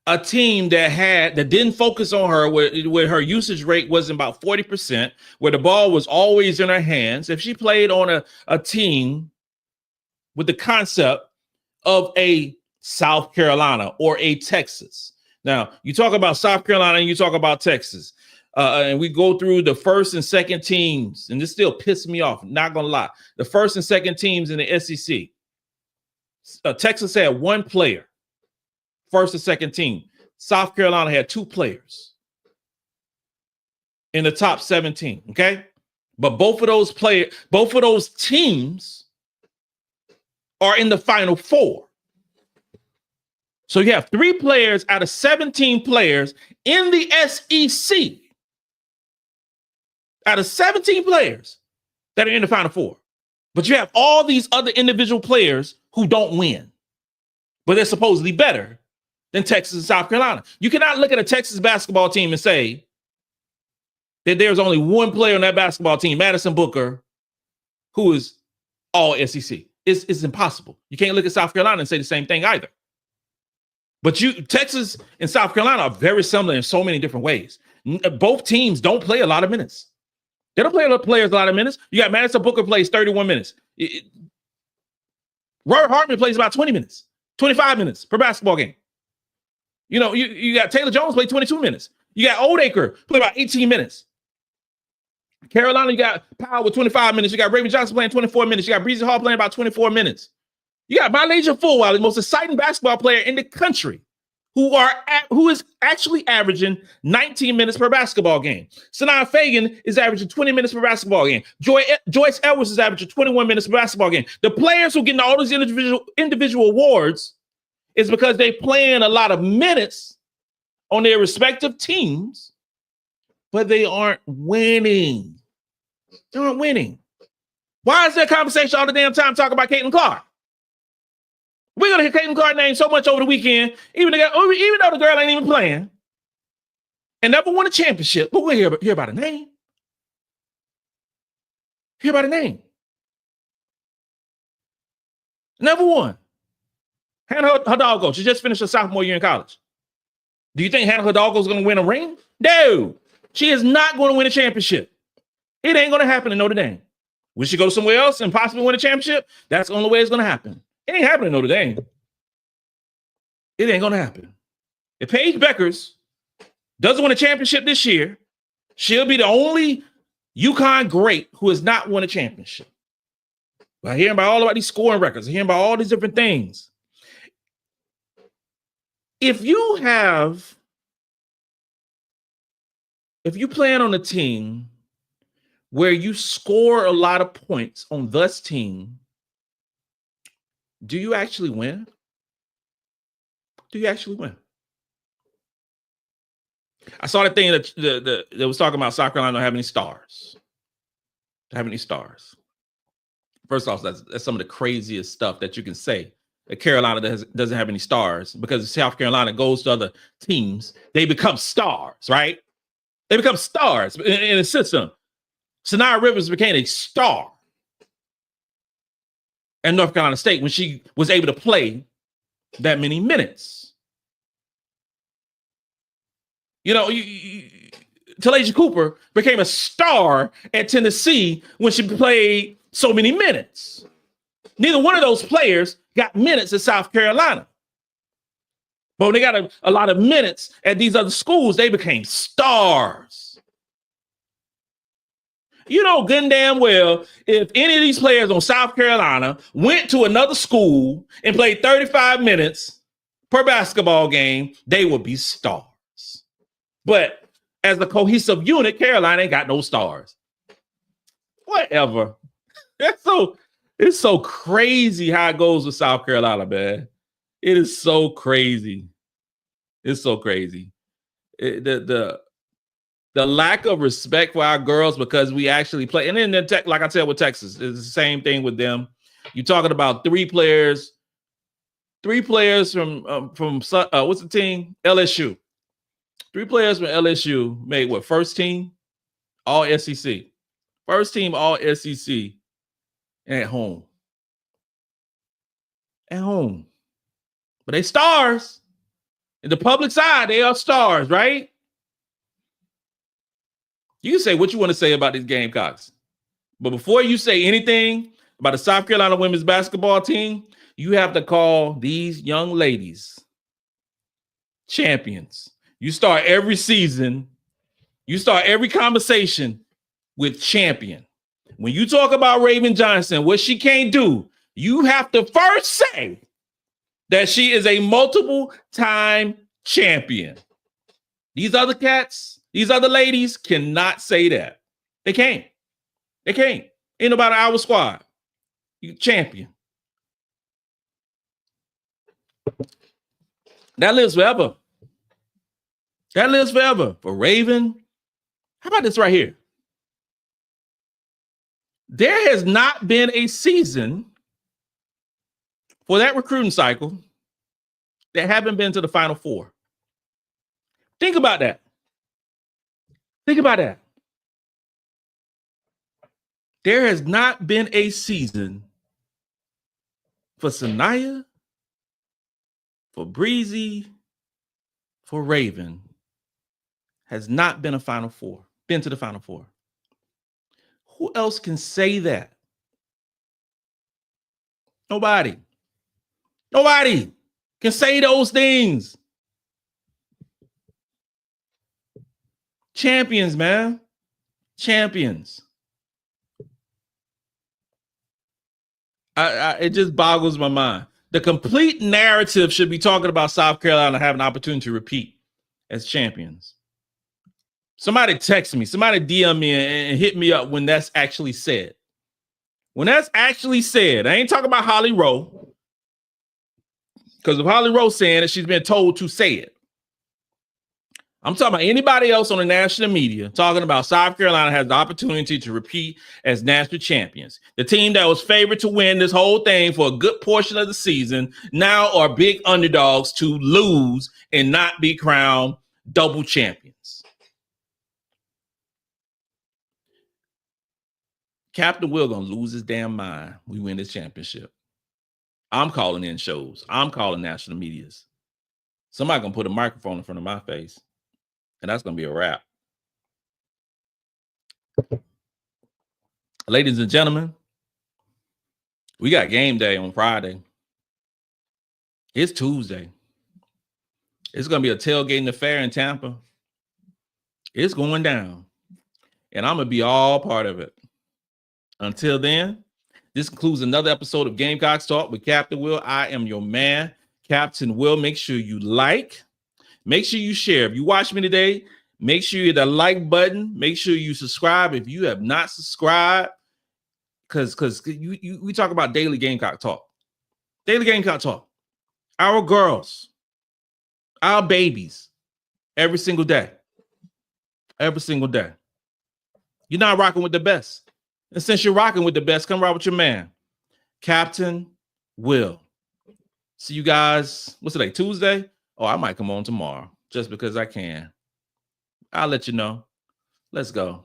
a team that didn't focus on her, where her usage rate was about 40%, where the ball was always in her hands, if she played on a team with the concept of a South Carolina or a Texas. Now, you talk about South Carolina and you talk about Texas, and we go through the first and second teams, and this still pisses me off, not going to lie. The first and second teams in the SEC. Texas had one player, first and second team. South Carolina had two players in the top 17, okay? But both of those teams are in the Final Four. So you have 3 players out of 17 players in the SEC. Out of 17 players that are in the Final Four. But you have all these other individual players who don't win. But they're supposedly better than Texas and South Carolina. You cannot look at a Texas basketball team and say that there's only one player on that basketball team, Madison Booker, who is all SEC. It's impossible. You can't look at South Carolina and say the same thing either. But Texas and South Carolina are very similar in so many different ways. Both teams don't play a lot of minutes. They don't play players a lot of minutes. You got Madison Booker plays 31 minutes. Roy Hartman plays about 20 minutes, 25 minutes per basketball game. You know, you got Taylor Jones play 22 minutes. You got Oldacre play about 18 minutes. Carolina, you got Powell with 25 minutes. You got Raven Johnson playing 24 minutes. You got Bree Hall playing about 24 minutes. You got MiLaysia Fulwiley, the most exciting basketball player in the country, who is actually averaging 19 minutes per basketball game. Sania Feagin is averaging 20 minutes per basketball game. Joyce Edwards is averaging 21 minutes per basketball game. The players who are getting all these individual awards is because they're playing a lot of minutes on their respective teams, but they aren't winning. They aren't winning. Why is there conversation all the damn time talking about Caitlin Clark? We're going to hear Caitlin Clark's name so much over the weekend, even though the girl ain't even playing and never won a championship, but we'll hear about her name. Hear about her name. Never won. Hannah Hidalgo, she just finished her sophomore year in college. Do you think Hannah Hidalgo is going to win a ring? No. She is not going to win a championship. It ain't going to happen in Notre Dame. Will she go somewhere else and possibly win a championship? That's the only way it's going to happen. It ain't happening in Notre Dame. It ain't going to happen. If Paige Beckers doesn't win a championship this year, she'll be the only UConn great who has not won a championship. By hearing about all about these scoring records, hearing about all these different things. If you plan on a team where you score a lot of points on this team, do you actually win? Do you actually win? I saw the thing that was talking about South Carolina don't have any stars. Don't have any stars. First off, that's some of the craziest stuff that you can say. That Carolina doesn't have any stars, because if South Carolina goes to other teams, they become stars, right? They become stars in a system. Sania Rivers became a star at North Carolina State when she was able to play that many minutes. You know, Talasia Cooper became a star at Tennessee when she played so many minutes. Neither one of those players got minutes at South Carolina. But when they got a lot of minutes at these other schools, they became stars. You know good and damn well, if any of these players on South Carolina went to another school and played 35 minutes per basketball game, they would be stars. But as a cohesive unit, Carolina ain't got no stars. Whatever. It's so crazy how it goes with South Carolina, man. It is so crazy. It's so crazy. The lack of respect for our girls because we actually play. And then, like I said, with Texas, it's the same thing with them. You're talking about three players from what's the team? LSU. 3 players from LSU made what? First team, all SEC. First team, all SEC at home. At home. But they stars. In the public's eye, they are stars, right? You can say what you want to say about these Gamecocks. But before you say anything about the South Carolina women's basketball team, you have to call these young ladies champions. You start every season, you start every conversation with champion. When you talk about Raven Johnson, what she can't do, you have to first say that she is a multiple-time champion. These other cats, these other ladies cannot say that. They can't. They can't. Ain't about our squad. You champion. That lives forever. That lives forever. For Raven, how about this right here? There has not been a season for that recruiting cycle that haven't been to the Final Four. Think about that. Think about that. There has not been a season for Sania, for Breezy, for Raven, has not been a Final Four, been to the Final Four. Who else can say that? Nobody. Nobody can say those things. Champions, man. Champions. It just boggles my mind. The complete narrative should be talking about South Carolina having an opportunity to repeat as champions. Somebody text me, somebody DM me and hit me up when that's actually said. When that's actually said, I ain't talking about Holly Rowe. Because if Holly Rowe saying it, she's been told to say it. I'm talking about anybody else on the national media talking about South Carolina has the opportunity to repeat as national champions. The team that was favored to win this whole thing for a good portion of the season now are big underdogs to lose and not be crowned double champions. Captain Will gonna lose his damn mind. We win this championship. I'm calling in shows. I'm calling national medias. Somebody gonna put a microphone in front of my face, and that's gonna be a wrap. Ladies and gentlemen, we got game day on Friday. It's Tuesday. It's gonna be a tailgating affair in Tampa. It's going down, and I'm gonna be all part of it. Until then, this concludes another episode of Gamecocks Talk with Captain Will. I am your man, Captain Will. Make sure you like. Make sure you share. If you watch me today, make sure you hit the like button. Make sure you subscribe if you have not subscribed. Because we talk about daily Gamecock Talk. Daily Gamecock Talk. Our girls, our babies, every single day. Every single day. You're not rocking with the best. And since you're rocking with the best, come right with your man, Captain Will. See you guys. What's today? Tuesday? Oh, I might come on tomorrow just because I can. I'll let you know. Let's go.